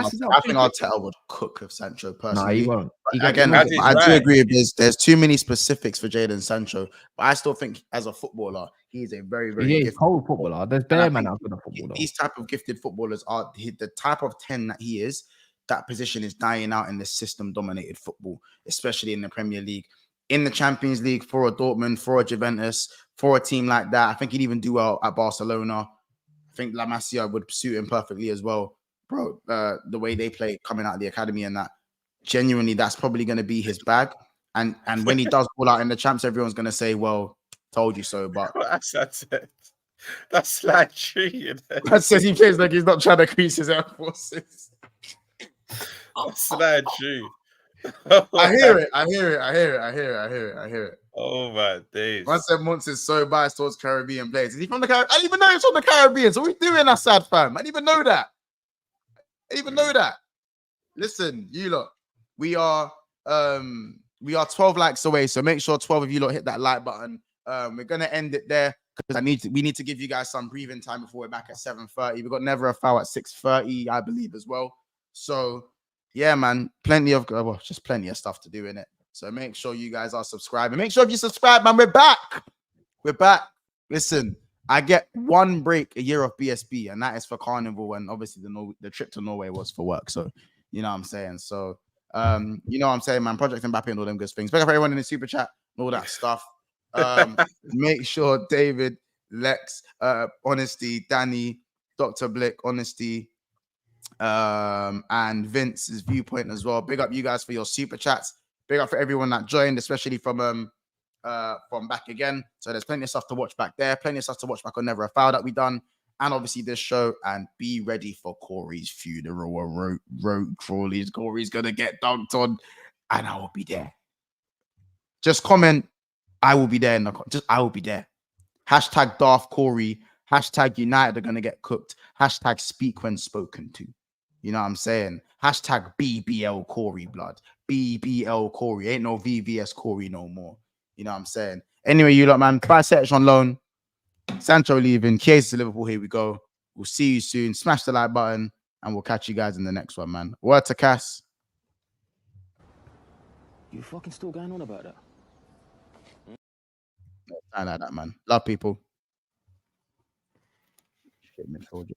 Arteta would cook with Sancho personally. No, he won't. Again, I do agree. There's too many specifics for Jadon Sancho, but I still think as a footballer, he's a very, very gifted cold footballer. There's bare man out there footballer. These type of gifted footballers are the type of 10 that he is. That position is dying out in the system-dominated football, especially in the Premier League, in the Champions League for a Dortmund, for a Juventus, for a team like that. I think he'd even do well at Barcelona. I think La Masia would suit him perfectly as well, bro. The way they play coming out of the academy and that, genuinely, that's probably going to be his bag. And when he does pull out in the champs, everyone's going to say, "Well, told you so." But that's like true. That says he plays like he's not trying to crease his Air Forces. That's not true. I hear it. Oh my days. Man said Monts is so biased towards Caribbean players. Is he from the Caribbean? I didn't even know he's from the Caribbean. So what are we doing, Assad fam? I didn't even know that. Listen, you lot, we are 12 likes away. So make sure 12 of you lot hit that like button. We're gonna end it there because we need to give you guys some breathing time before we're back at 7:30. We've got Never a Foul at 6:30, I believe, as well. So yeah, man, plenty of stuff to do in it. So make sure you guys are subscribing. Make sure if you subscribe, man, we're back. Listen, I get one break a year of BSB, and that is for Carnival, and obviously the trip to Norway was for work. So you know what I'm saying. So you know what I'm saying, man. Project Mbappe and all them good things. Thank you for everyone in the super chat and all that stuff. Make sure David, Lex, Honesty, Danny, Dr. Blick, Honesty, and Vince's viewpoint as well. Big up you guys for your super chats. Big up for everyone that joined, especially from back again. So there's plenty of stuff to watch back there, plenty of stuff to watch back on Never a Foul that we done, and obviously this show. And be ready for Corey's funeral. Corey's gonna get dunked on, and I will be there. Just comment, I will be there. I will be there. Hashtag Darth Corey. Hashtag United are gonna get cooked. Hashtag speak when spoken to. You know what I'm saying? Hashtag BBL Corey blood. BBL Corey. Ain't no VVS Corey no more. You know what I'm saying? Anyway, you lot, man. Bajcetic on loan. Sancho leaving. Chiesa to Liverpool. Here we go. We'll see you soon. Smash the like button, and we'll catch you guys in the next one, man. Word to Cass. You fucking still going on about that? I like that, man. Love people. Shit, midfield.